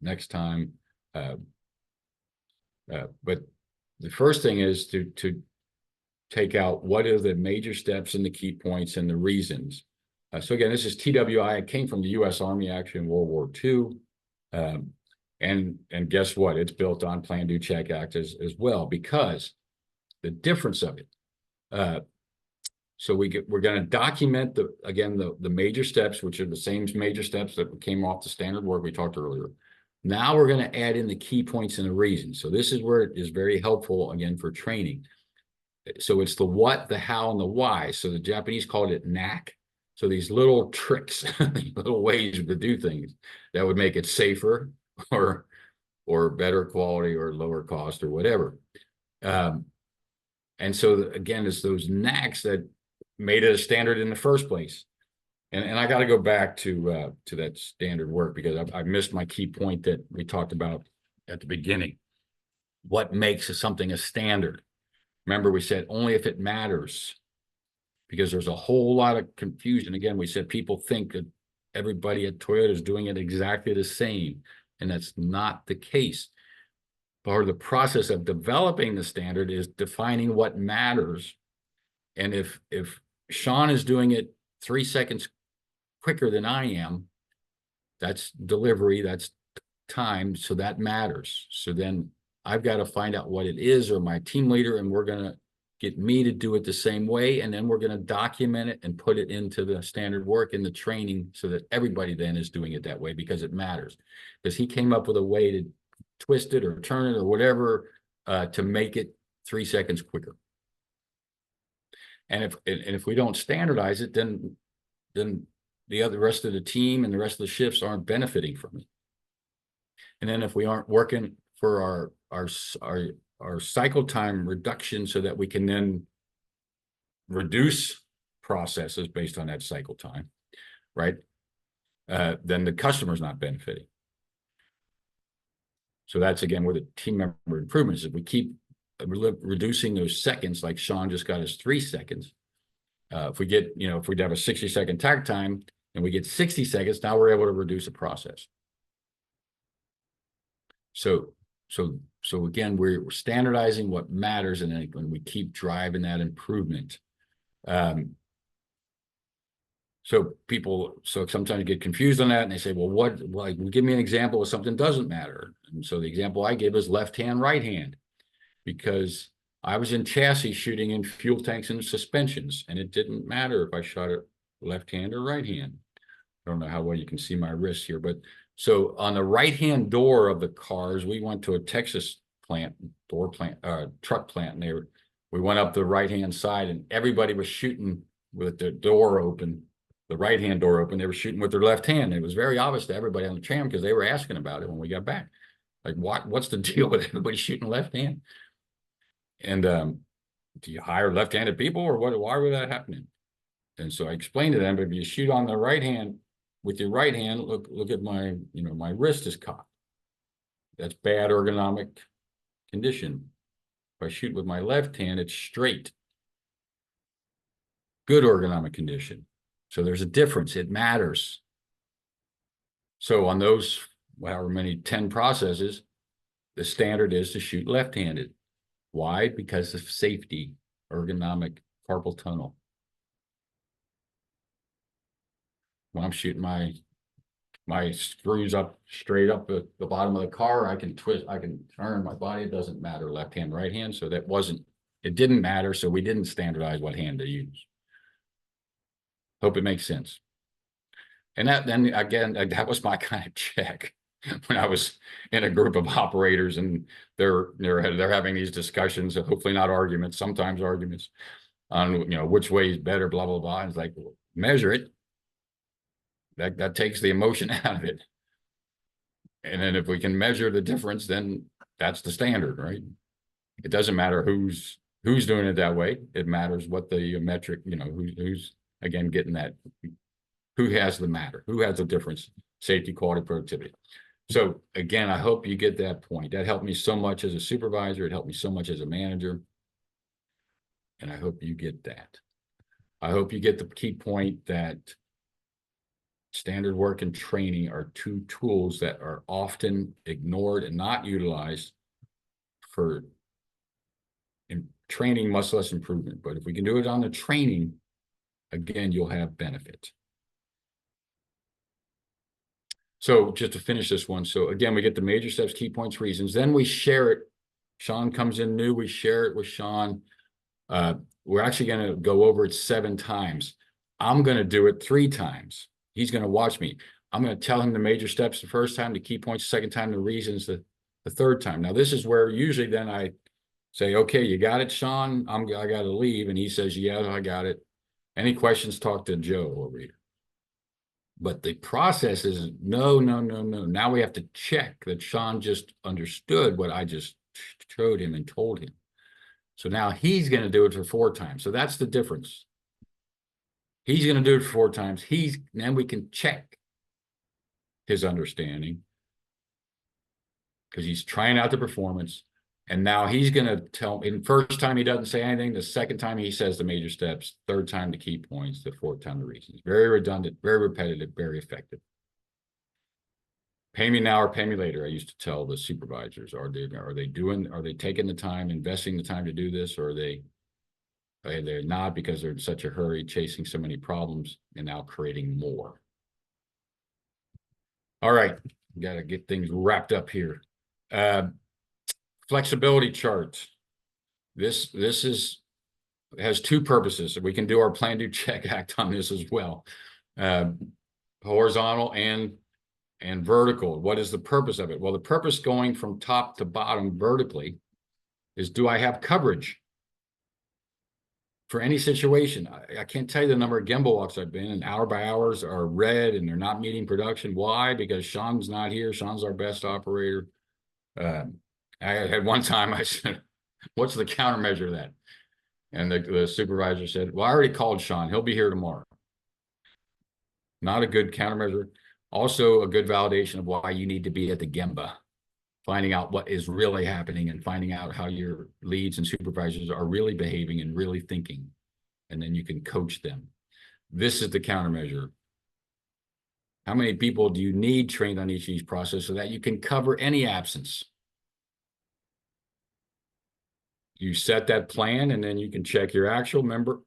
next time. But the first thing is to take out what are the major steps and the key points and the reasons. So again, this is TWI. It came from the U.S. Army actually in World War II. And guess what? It's built on Plan, Do, Check, Act as well, because the difference of it. So we're going to document the major steps, which are the same major steps that came off the standard work we talked earlier. Now we're going to add in the key points and the reasons. So this is where it is very helpful again for training. So it's the what, the how, and the why. So the Japanese called it knack. So these little tricks, little ways to do things that would make it safer or better quality or lower cost or whatever. And so again, it's those knacks that made it a standard in the first place. And I got to go back to that standard work because I missed my key point that we talked about at the beginning. What makes something a standard? Remember, we said only if it matters, because there's a whole lot of confusion. Again, we said people think that everybody at Toyota is doing it exactly the same, and that's not the case. Part of the process of developing the standard is defining what matters. And if Sean is doing it 3 seconds quicker than I am, that's delivery, that's time, so that matters. So then I've got to find out what it is, or my team leader, and we're going to get me to do it the same way, and then we're going to document it and put it into the standard work in the training so that everybody then is doing it that way, because it matters. Because he came up with a way to twist it or turn it or whatever to make it 3 seconds quicker. And if we don't standardize it, then the rest of the team and the rest of the shifts aren't benefiting from it. And then if we aren't working for our cycle time reduction so that we can then reduce processes based on that cycle time, right? Then the customer's not benefiting. So that's again where the team member improvements. If we keep reducing those seconds, like Sean just got us 3 seconds. If we get, if we have a 60-second takt time and we get 60 seconds, now we're able to reduce a process. So again, we're standardizing what matters, and then when we keep driving that improvement. So people sometimes get confused on that, and they say, well, give me an example of something that doesn't matter. And so the example I give is left hand, right hand, because I was in chassis shooting in fuel tanks and suspensions, and it didn't matter if I shot it left hand or right hand. I don't know how well you can see my wrist here, but so on the right-hand door of the cars, we went to a Texas truck plant, and we went up the right-hand side, and everybody was shooting with the door open, the right-hand door open. They were shooting with their left hand. It was very obvious to everybody on the tram because they were asking about it when we got back. Like, what's the deal with everybody shooting left hand? And do you hire left-handed people, or what? Why was that happening? And so I explained to them, if you shoot on the right hand, with your right hand, look at my, my wrist is cocked. That's bad ergonomic condition. If I shoot with my left hand, it's straight. Good ergonomic condition. So there's a difference. It matters. So on those, however many 10 processes, the standard is to shoot left-handed. Why? Because of safety, ergonomic, carpal tunnel. When I'm shooting my screws up straight up at the bottom of the car, I can twist, I can turn my body. It doesn't matter left hand, right hand. So it didn't matter. So we didn't standardize what hand to use. Hope it makes sense. And then again, that was my kind of check when I was in a group of operators, and they're having these discussions, hopefully not arguments, sometimes arguments on, which way is better, blah, blah, blah. And it's like, well, measure it. That takes the emotion out of it. And then if we can measure the difference, then that's the standard, right? It doesn't matter who's who's doing it that way. It matters what the metric, who's again getting that, who has the matter, who has the difference, safety, quality, productivity. So again, I hope you get that point. That helped me so much as a supervisor. It helped me so much as a manager. And I hope you get that. I hope you get the key point that standard work and training are two tools that are often ignored and not utilized for training, much less improvement. But if we can do it on the training, again, you'll have benefit. So just to finish this one. So again, we get the major steps, key points, reasons. Then we share it. Sean comes in new. We share it with Sean. We're actually going to go over it 7 times. I'm going to do it 3 times. He's going to watch me. I'm going to tell him the major steps the first time, the key points the second time, the reasons the third time. Now, this is where usually then I say, okay, you got it, Sean? I got to leave. And he says, yeah, I got it. Any questions, talk to Joe over here. But the process is no. Now we have to check that Sean just understood what I just showed him and told him. So now he's going to do it for 4 times. So that's the difference. He's going to do it for 4 times. Then we can check his understanding because he's trying out the performance. And now he's going to tell me, first time he doesn't say anything. The second time he says the major steps, third time the key points, the 4th time the reasons. Very redundant, very repetitive, very effective. Pay me now or pay me later. I used to tell the supervisors, are they taking the time, investing the time to do this, or they're not because they're in such a hurry, chasing so many problems and now creating more. All right, got to get things wrapped up here. Flexibility chart. This has 2 purposes. We can do our plan, do, check, act on this as well. Horizontal and vertical. What is the purpose of it? Well, the purpose going from top to bottom vertically is, do I have coverage for any situation? I can't tell you the number of gimbal walks I've been in. Hour by hours are red and they're not meeting production. Why? Because Sean's not here. Sean's our best operator. I had one time I said, what's the countermeasure of that? And the supervisor said, well, I already called Sean. He'll be here tomorrow. Not a good countermeasure. Also a good validation of why you need to be at the Gemba, finding out what is really happening and finding out how your leads and supervisors are really behaving and really thinking. And then you can coach them. This is the countermeasure. How many people do you need trained on each of these processes so that you can cover any absence? You set that plan and then you can check your actual member.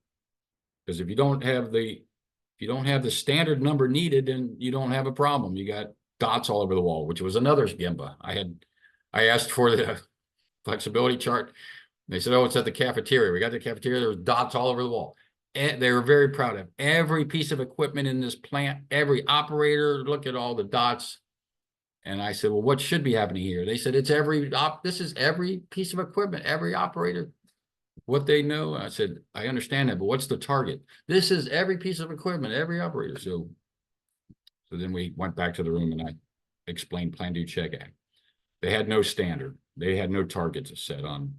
Because if you don't have the standard number needed, then you don't have a problem. You got dots all over the wall, which was another Gemba. I asked for the flexibility chart. They said, oh, it's at the cafeteria. We got the cafeteria. There was dots all over the wall. And they were very proud of every piece of equipment in this plant, every operator. Look at all the dots. And I said, well, what should be happening here? They said, this is every piece of equipment, every operator, what they know. I said, I understand that, but what's the target? This is every piece of equipment, every operator. So then we went back to the room and I explained plan, do, check, act. They had no standard. They had no targets set on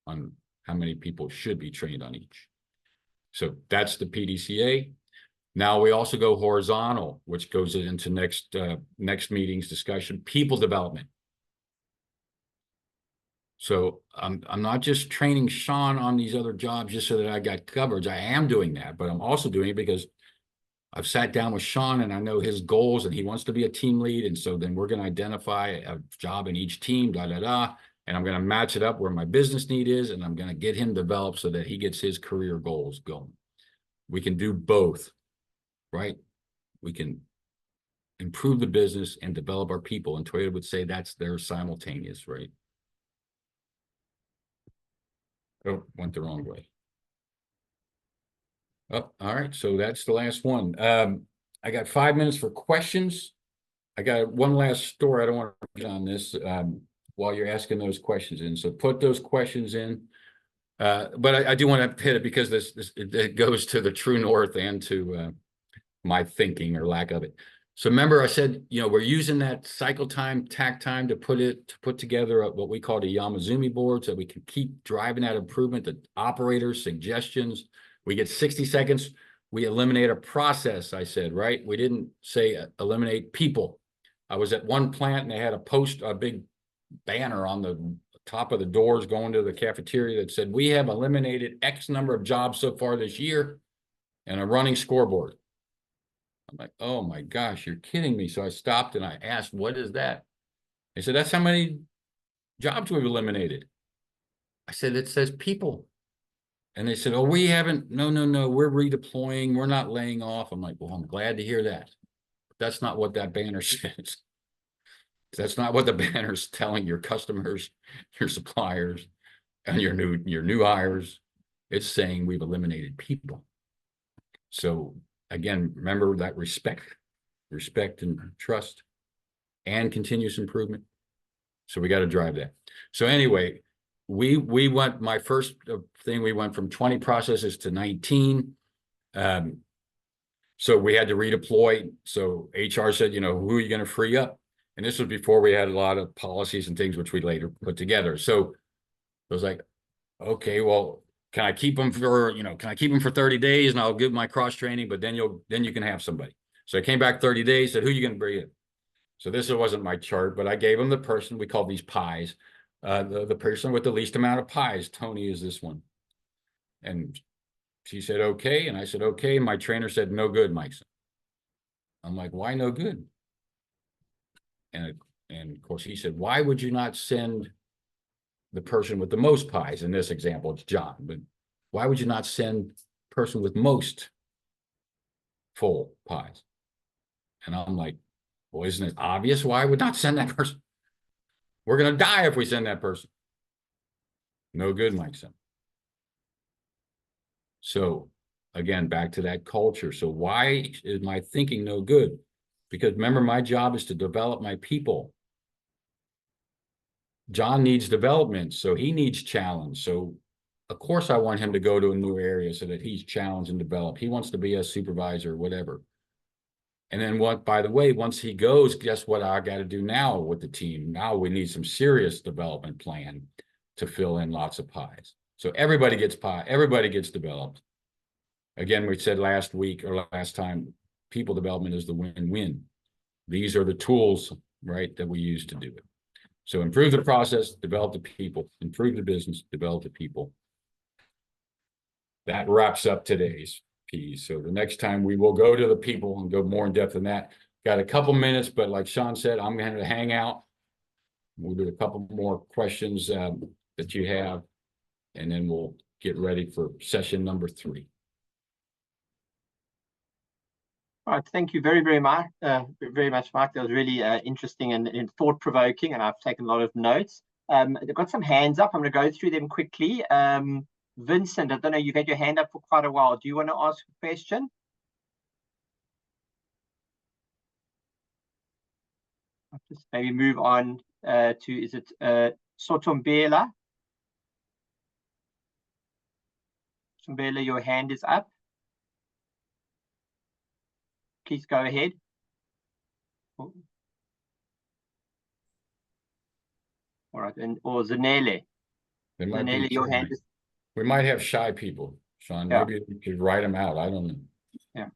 how many people should be trained on each. So that's the PDCA. Now we also go horizontal, which goes into next meeting's discussion, people development. So I'm not just training Sean on these other jobs just so that I got coverage. I am doing that, but I'm also doing it because I've sat down with Sean and I know his goals and he wants to be a team lead. And so then we're going to identify a job in each team, and I'm going to match it up where my business need is, and I'm going to get him developed so that he gets his career goals going. We can do both. Right? We can improve the business and develop our people. And Toyota would say that's their simultaneous, right? Oh, went the wrong way. Oh, all right. So that's the last one. I got 5 minutes for questions. I got one last story. I don't want to get on this while you're asking those questions in. So put those questions in. But I do want to hit it because it goes to the true north and to my thinking or lack of it. So remember I said, we're using that cycle time, tack time to put together what we call the Yamazumi board so we can keep driving that improvement, the operators, suggestions. We get 60 seconds. We eliminate a process, I said, right? We didn't say eliminate people. I was at one plant and they had a big banner on the top of the doors going to the cafeteria that said, we have eliminated X number of jobs so far this year, and a running scoreboard. I'm like, oh my gosh, you're kidding me. So I stopped and I asked, what is that? They said, that's how many jobs we've eliminated. I said, it says people. And they said, oh, we haven't, no, we're redeploying. We're not laying off. I'm like, well, I'm glad to hear that. But that's not what that banner says. That's not what the banner's telling your customers, your suppliers, and your new hires. It's saying we've eliminated people. So again, remember that respect and trust and continuous improvement. So we got to drive that. So anyway, we went, my first thing, we went from 20 processes to 19. So we had to redeploy. So HR said, who are you going to free up? And this was before we had a lot of policies and things, which we later put together. So I was like, okay, well, can I keep them for 30 days and I'll give my cross training, but then you can have somebody. So I came back 30 days, said, who are you going to bring in? So this wasn't my chart, but I gave them the person, we call these pies, the person with the least amount of pies. Tony is this one. And she said, okay. And I said, okay. My trainer said, no good, Mike. I'm like, why no good? And of course he said, why would you not send the person with the most pies? In this example, it's John, but why would you not send the person with most full pies? And I'm like, well, isn't it obvious why I would not send that person? We're going to die if we send that person. No good, Mike said. So again, back to that culture. So why is my thinking no good? Because remember, my job is to develop my people. John needs development, so he needs challenge. So of course I want him to go to a new area so that he's challenged and developed. He wants to be a supervisor, whatever. And then by the way, once he goes, guess what I got to do now with the team? Now we need some serious development plan to fill in lots of pies. So everybody gets pie, everybody gets developed. Again, we said last week or last time, people development is the win-win. These are the tools, right, that we use to do it. So improve the process, develop the people, improve the business, develop the people. That wraps up today's piece. So the next time we will go to the people and go more in depth than that. Got a couple minutes, but like Sean said, I'm going to hang out. We'll do a couple more questions that you have, and then we'll get ready for session number 3. All right, thank you very much, Mark. That was really interesting and thought-provoking, and I've taken a lot of notes. They've got some hands up. I'm going to go through them quickly. Vincent, I don't know, you've had your hand up for quite a while. Do you want to ask a question? I'll just maybe move on to, is it Sotombela? Sotombela, your hand is up. Please go ahead. All right, or Zanele. Zanele, your hand is... We might have shy people, Sean. Yeah. Maybe you could write them out. I don't know. Yeah.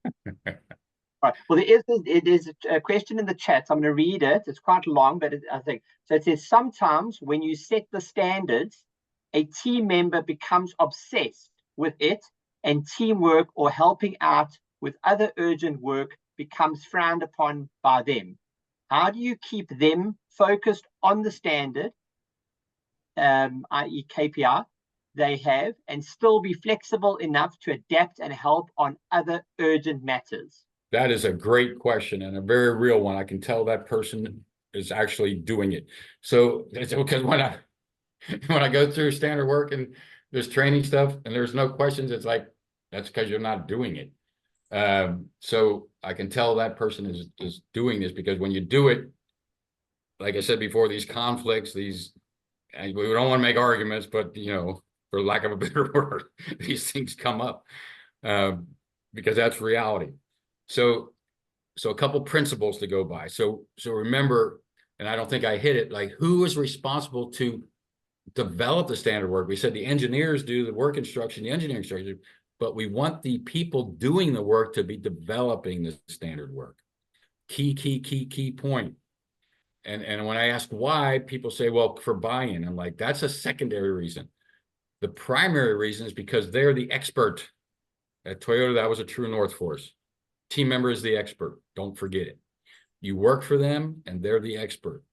All right. Well, it is a question in the chat. So I'm going to read it. It's quite long, but I think so. It says, sometimes when you set the standards, a team member becomes obsessed with it, and teamwork or helping out with other urgent work becomes frowned upon by them. How do you keep them focused on the standard, i.e. KPI, they have, and still be flexible enough to adapt and help on other urgent matters? That is a great question and a very real one. I can tell that person is actually doing it. So it's because when I go through standard work and there's training stuff and there's no questions, it's like, that's because you're not doing it. So I can tell that person is doing this, because when you do it, like I said before, these conflicts, and we don't want to make arguments, but for lack of a better word, these things come up because that's reality. So So a couple principles to go by. So remember, and I don't think I hit it, like who is responsible to develop the standard work? We said the engineers do the work instruction, the engineering instruction, but we want the people doing the work to be developing the standard work. Key point. And when I ask why, people say, well, for buy-in. I'm like, that's a secondary reason. The primary reason is because they're the expert. At Toyota, that was a true north for us. Team member is the expert. Don't forget it. You work for them and they're the expert.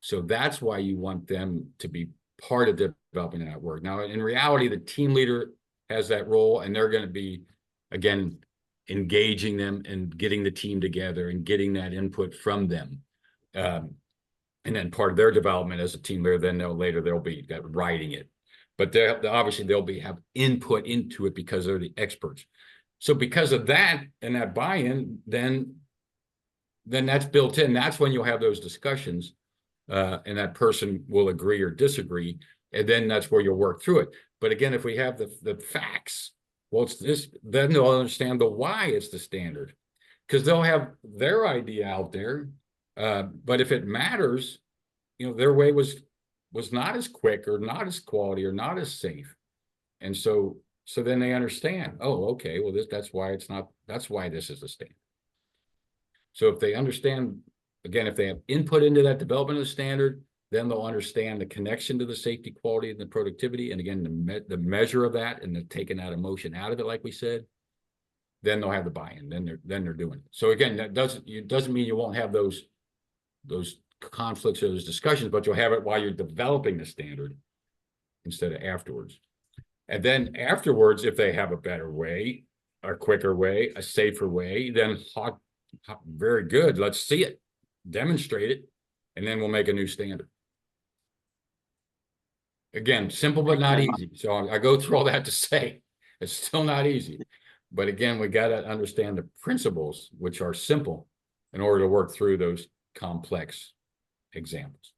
So that's why you want them to be part of developing that work. Now, in reality, the team leader has that role, and they're going to be, again, engaging them and getting the team together and getting that input from them. And then part of their development as a team leader, then they'll be writing it. But obviously they'll have input into it because they're the experts. So because of that and that buy-in, then that's built in. That's when you'll have those discussions, and that person will agree or disagree, and then that's where you'll work through it. But again, if we have the facts, well, it's this, then they'll understand the why it's the standard, because they'll have their idea out there. But if it matters, their way was not as quick or not as quality or not as safe. And so then they understand, oh, okay, well, that's why this is the standard. So if they understand, again, if they have input into that development of the standard, then they'll understand the connection to the safety, quality, and the productivity. And again, the measure of that and the taking that emotion out of it, like we said, then they'll have the buy-in. Then they're doing it. So again, that doesn't mean you won't have those conflicts or those discussions, but you'll have it while you're developing the standard instead of afterwards. And then afterwards, if they have a better way, a quicker way, a safer way, then very good. Let's see it, demonstrate it, and then we'll make a new standard. Again, simple but not easy. So I go through all that to say it's still not easy. But again, we got to understand the principles, which are simple, in order to work through those complex examples.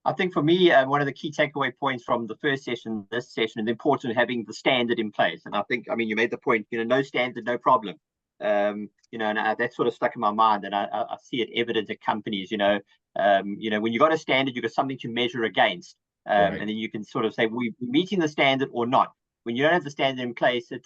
I think for me, one of the key takeaway points from the first session, this session, is the importance of having the standard in place. And I think, you made the point, no standard, no problem. And that sort of stuck in my mind, and I see it evident at companies. When you got a standard, you've got something to measure against, right. And then you can sort of say, we're meeting the standard or not. When you don't have the standard in place, it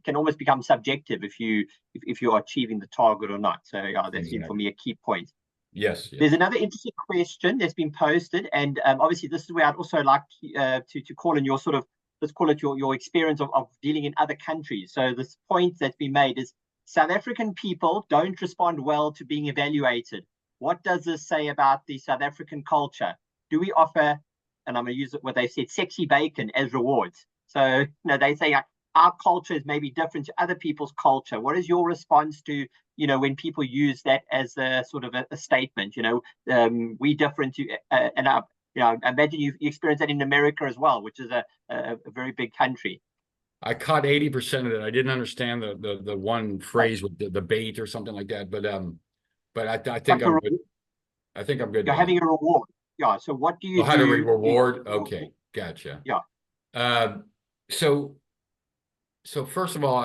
can almost become subjective if you are achieving the target or not. So that's been for me a key point. Yes. There's another interesting question that's been posted, and obviously this is where I'd also like to call in your sort of, let's call it your experience of dealing in other countries. So this point that's been made is South African people don't respond well to being evaluated. What does this say about the South African culture? Do we offer, and I'm going to use what they said, sexy bacon as rewards? So they say our culture is maybe different to other people's culture. What is your response to, when people use that as a sort of a statement? We different to, and I imagine you experience that in America as well, which is a very big country. I caught 80% of it. I didn't understand the one phrase with the bait or something like that, but I think I'm good. I think I'm good. You're having a reward. Yeah. So what do you do? How to reward? Okay, gotcha. Yeah. So first of all,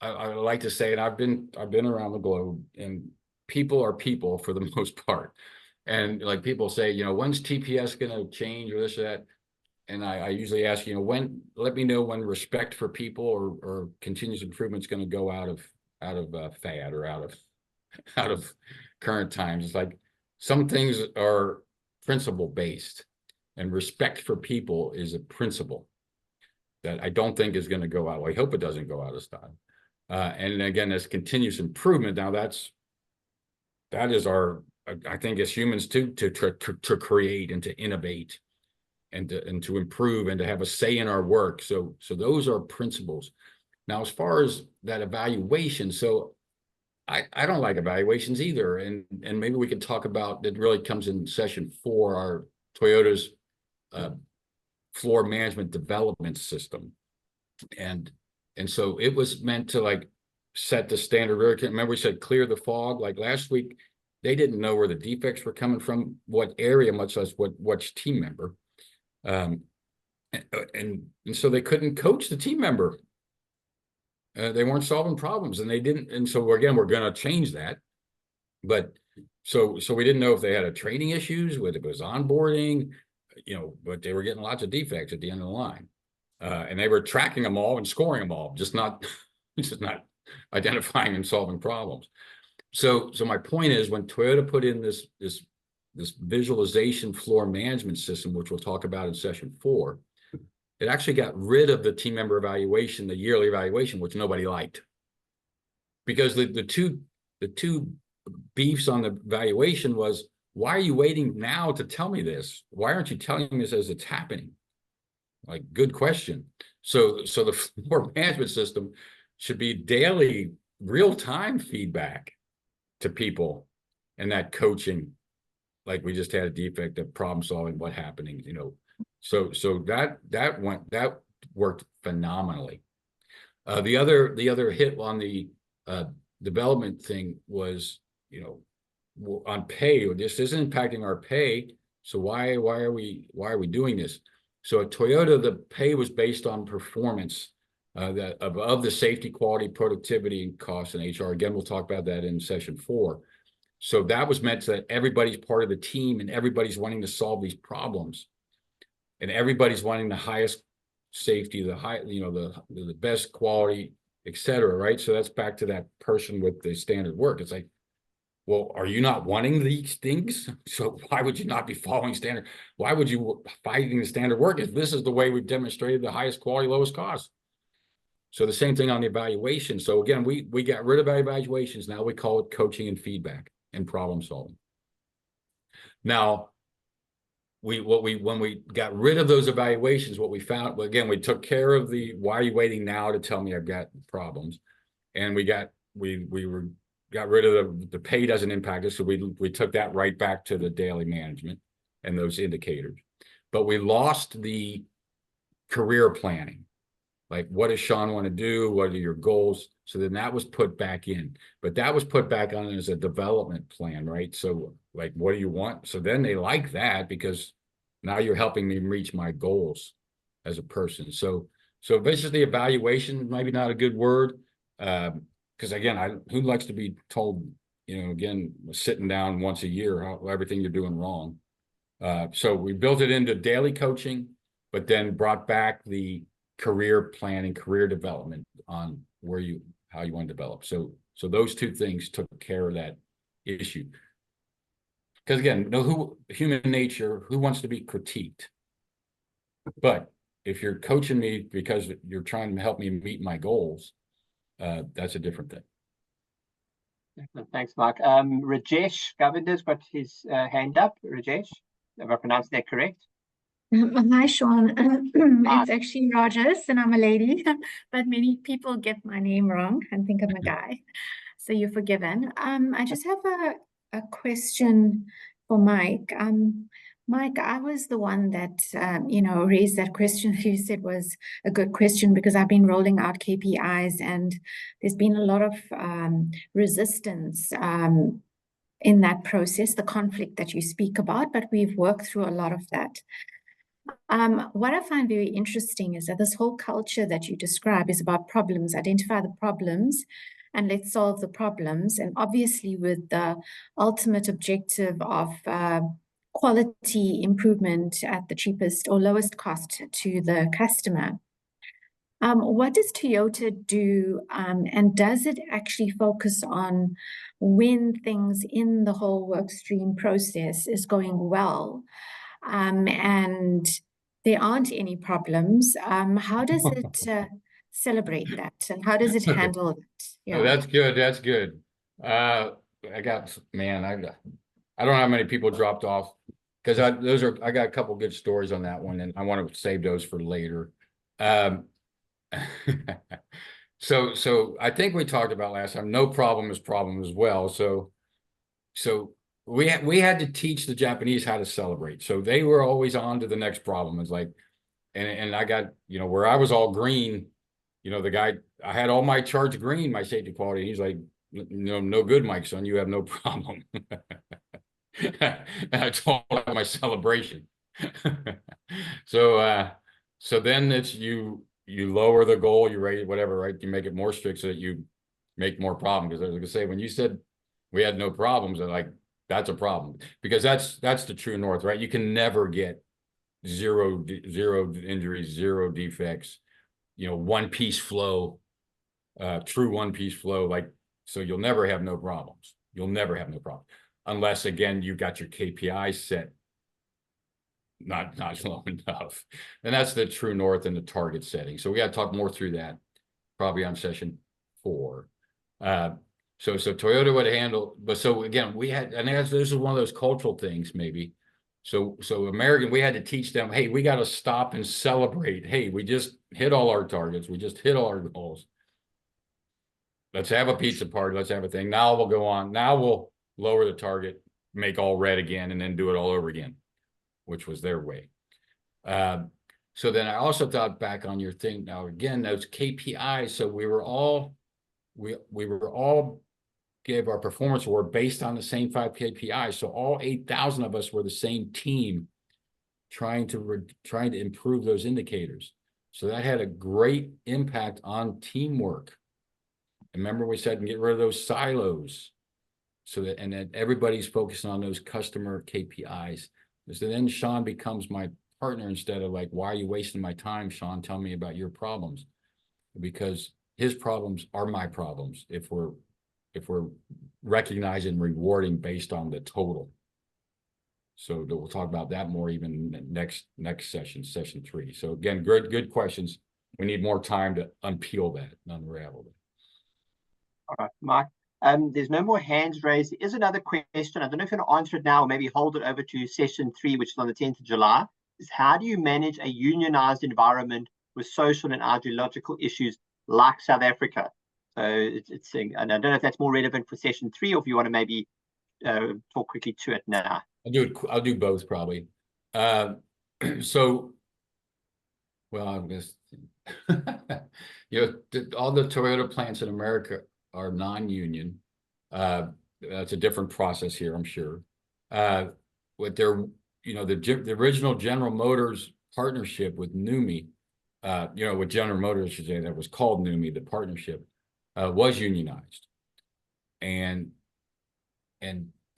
I like to say, and I've been around the globe, and people are people for the most part. And like people say, when's TPS going to change or this or that? And I usually ask, let me know when respect for people or continuous improvement is going to go out of fad or out of current times. It's like some things are principle based, and respect for people is a principle that I don't think is going to go out. Well, I hope it doesn't go out of style. And again, this continuous improvement. Now that is our, I think as humans too, to create and to innovate and to improve and to have a say in our work. So those are principles. Now, as far as that evaluation, so I don't like evaluations either. And maybe we can talk about, it really comes in session 4, our Toyota's floor management development system. And so it was meant to set the standard. Remember we said clear the fog. Like last week, they didn't know where the defects were coming from, what area, much less which team member. And so they couldn't coach the team member. They weren't solving problems, and they didn't. And so again, we're going to change that. But so we didn't know if they had training issues, whether it was onboarding, but they were getting lots of defects at the end of the line, and they were tracking them all and scoring them all, just not identifying and solving problems. So my point is, when Toyota put in this visualization floor management system, which we'll talk about in session 4, it actually got rid of the team member evaluation, the yearly evaluation, which nobody liked, because the two beefs on the evaluation was, why are you waiting now to tell me this? Why aren't you telling me this as it's happening? Like, good question. So the floor management system should be daily, real-time feedback to people, and that coaching, like we just had a defect of problem solving, what happening, so that worked phenomenally. The other hit on the development thing was, on pay. This isn't impacting our pay, so why are we doing this? So at Toyota, the pay was based on performance, of the safety, quality, productivity, and cost, and HR. Again, we'll talk about that in session 4. So that was meant that everybody's part of the team, and everybody's wanting to solve these problems, and everybody's wanting the highest safety, the best quality, et cetera, right? So that's back to that person with the standard work. It's like, well, are you not wanting these things? So why would you not be following standard? Why would you fighting the standard work if this is the way we've demonstrated the highest quality, lowest cost? So the same thing on the evaluation. So again, we got rid of evaluations. Now we call it coaching and feedback and problem solving. Now, when we got rid of those evaluations, what we found, again, we took care of the, why are you waiting now to tell me I've got problems? And we got rid of the pay doesn't impact us. So we took that right back to the daily management and those indicators. But we lost the career planning. Like, what does Sean want to do? What are your goals? So then that was put back in, but that was put back on as a development plan, right? So like, what do you want? So then they like that, because now you're helping me reach my goals as a person. So basically, evaluation, maybe not a good word, because again, who likes to be told, again, sitting down once a year, how everything you're doing wrong. So we built it into daily coaching, but then brought back the career planning, career development on how you want to develop. So those two things took care of that issue. Because again, human nature, who wants to be critiqued? But if you're coaching me because you're trying to help me meet my goals, that's a different thing. Thanks, Mark. Rajesh Govinder's got his hand up. Rajesh, have I pronounced that correct? Hi, Sean. It's actually Rogers, and I'm a lady, but many people get my name wrong and think I'm a guy. So you're forgiven. I just have a question for Mike. Mike, I was the one that, raised that question you said was a good question, because I've been rolling out KPIs, and there's been a lot of resistance in that process, the conflict that you speak about, but we've worked through a lot of that. What I find very interesting is that this whole culture that you describe is about problems. Identify the problems and let's solve the problems. And obviously with the ultimate objective of quality improvement at the cheapest or lowest cost to the customer. What does Toyota do, and does it actually focus on when things in the whole work stream process is going well? And there aren't any problems. How does it celebrate that, and how does it handle it? Yeah. Oh, that's good. That's good. I don't know how many people dropped off, because I got a couple good stories on that one, and I want to save those for later. So I think we talked about last time, no problem is problem as well. So we had to teach the Japanese how to celebrate. So they were always on to the next problem. It's like, and I got, where I was all green, the guy, I had all my charts green, my safety quality. He's like, no good, Mike, son, you have no problem. And I told him my celebration. So then it's you lower the goal, you raise whatever, right? You make it more strict so that you make more problems. Because I was gonna say, when you said we had no problems, I'm like, that's a problem, because that's the true north, right? You can never get zero injuries, zero defects, one piece flow, true one piece flow. Like, so you'll never have no problems. You'll never have no problems unless, again, you got your KPIs set not low enough. And that's the true north and the target setting. So we got to talk more through that probably on session 4. So Toyota would handle, but so again, we had, and this is one of those cultural things maybe. So American, we had to teach them, hey, we got to stop and celebrate. Hey, we just hit all our targets. We just hit all our goals. Let's have a pizza party. Let's have a thing. Now we'll go on. Now we'll lower the target, make all red again, and then do it all over again, which was their way. So then I also thought back on your thing. Now, again, those KPIs. So we were all gave our performance award based on the same 5 KPIs. So all 8,000 of us were the same team trying to improve those indicators. So that had a great impact on teamwork. Remember, we said, and get rid of those silos, so that, and then everybody's focusing on those customer KPIs. So then Sean becomes my partner instead of like, why are you wasting my time, Sean? Tell me about your problems, because his problems are my problems if we're recognizing, rewarding based on the total. So we'll talk about that more even next session, session 3. So again, good questions. We need more time to unpeel that and unravel it. All right, Mike. There's no more hands raised. There is another question. I don't know if you want to answer it now, or maybe hold it over to session 3, which is on the 10th of July. Is how do you manage a unionized environment with social and ideological issues like South Africa? So it's and I don't know if that's more relevant for session 3, or if you want to maybe talk quickly to it now. I'll do both probably. So, well, I guess all the Toyota plants in America are non-union. That's a different process here, I'm sure. What they're, the original General Motors partnership with NUMMI, with General Motors, I should say, that was called NUMMI, the partnership, was unionized. And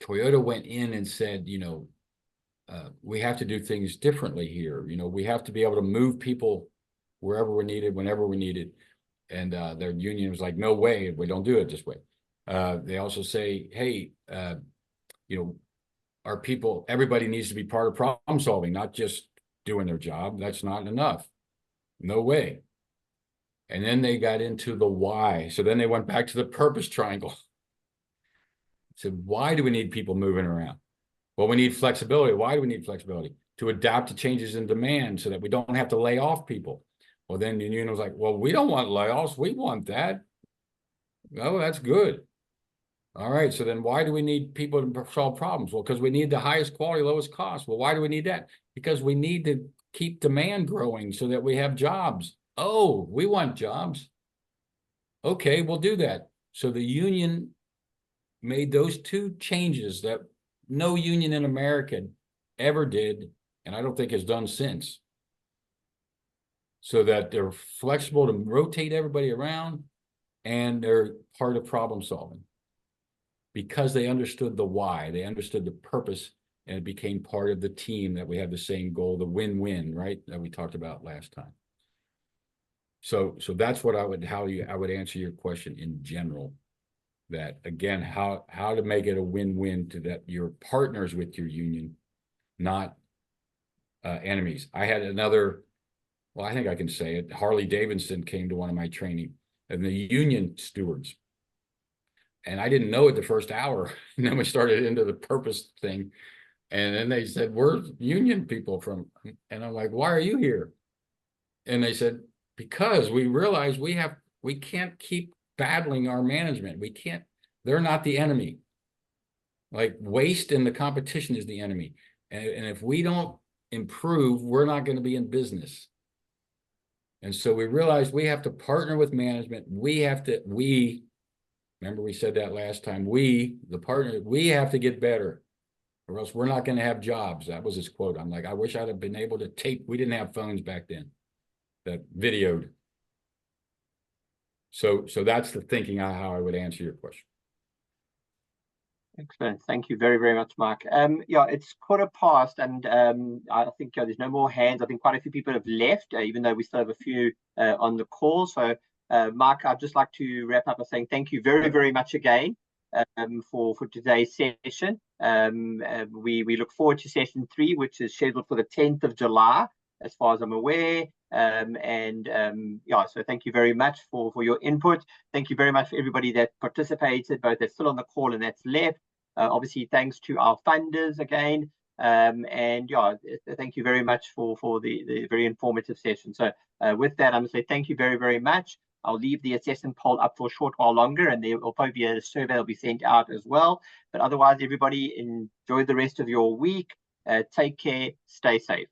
Toyota went in and said, we have to do things differently here. We have to be able to move people wherever we're needed, whenever we're needed. And their union was like, no way, we don't do it this way. They also say, hey, our people, everybody needs to be part of problem solving, not just doing their job. That's not enough. No way. And then they got into the why. So then they went back to the purpose triangle. So why do we need people moving around? Well, we need flexibility. Why do we need flexibility? To adapt to changes in demand so that we don't have to lay off people. Well, then the union was like, well, we don't want layoffs. We want that. Oh, that's good. All right. So then why do we need people to solve problems? Well, because we need the highest quality, lowest cost. Well, why do we need that? Because we need to keep demand growing so that we have jobs. Oh, we want jobs. Okay, we'll do that. So the union made those 2 changes that no union in America ever did, and I don't think has done since. So that they're flexible to rotate everybody around, and they're part of problem solving because they understood the why, they understood the purpose, and it became part of the team that we have the same goal, the win-win, right? That we talked about last time. So that's what I would answer your question in general. That again, how to make it a win-win, to that you're partners with your union, not enemies. I had another, well, I think I can say it. Harley Davidson came to one of my training, and the union stewards. And I didn't know it the first hour. And then we started into the purpose thing. And then they said, we're union people from, and I'm like, why are you here? And they said, because we realize we can't keep battling our management. We can't, they're not the enemy. Like waste and the competition is the enemy. And if we don't improve, we're not going to be in business. And so we realized we have to partner with management. Remember we said that last time, the partner, we have to get better or else we're not going to have jobs. That was his quote. I'm like, I wish I'd have been able to tape. We didn't have phones back then. videoed. So that's the thinking how I would answer your question. Excellent. Thank you very, very much, Mark. Yeah, it's 1:15, and I think there's no more hands. I think quite a few people have left, even though we still have a few on the call. So, Mark, I'd just like to wrap up by saying thank you very, very much again for today's session. We look forward to session 3, which is scheduled for the 10th of July, as far as I'm aware. Yeah, so thank you very much for your input. Thank you very much for everybody that participated, both that's still on the call and that's left. Obviously, thanks to our funders again. And yeah, thank you very much for the very informative session. So with that, I'm going to say thank you very, very much. I'll leave the assessment poll up for a short while longer, and there will probably be a survey that will be sent out as well. But otherwise, everybody enjoy the rest of your week. Take care. Stay safe.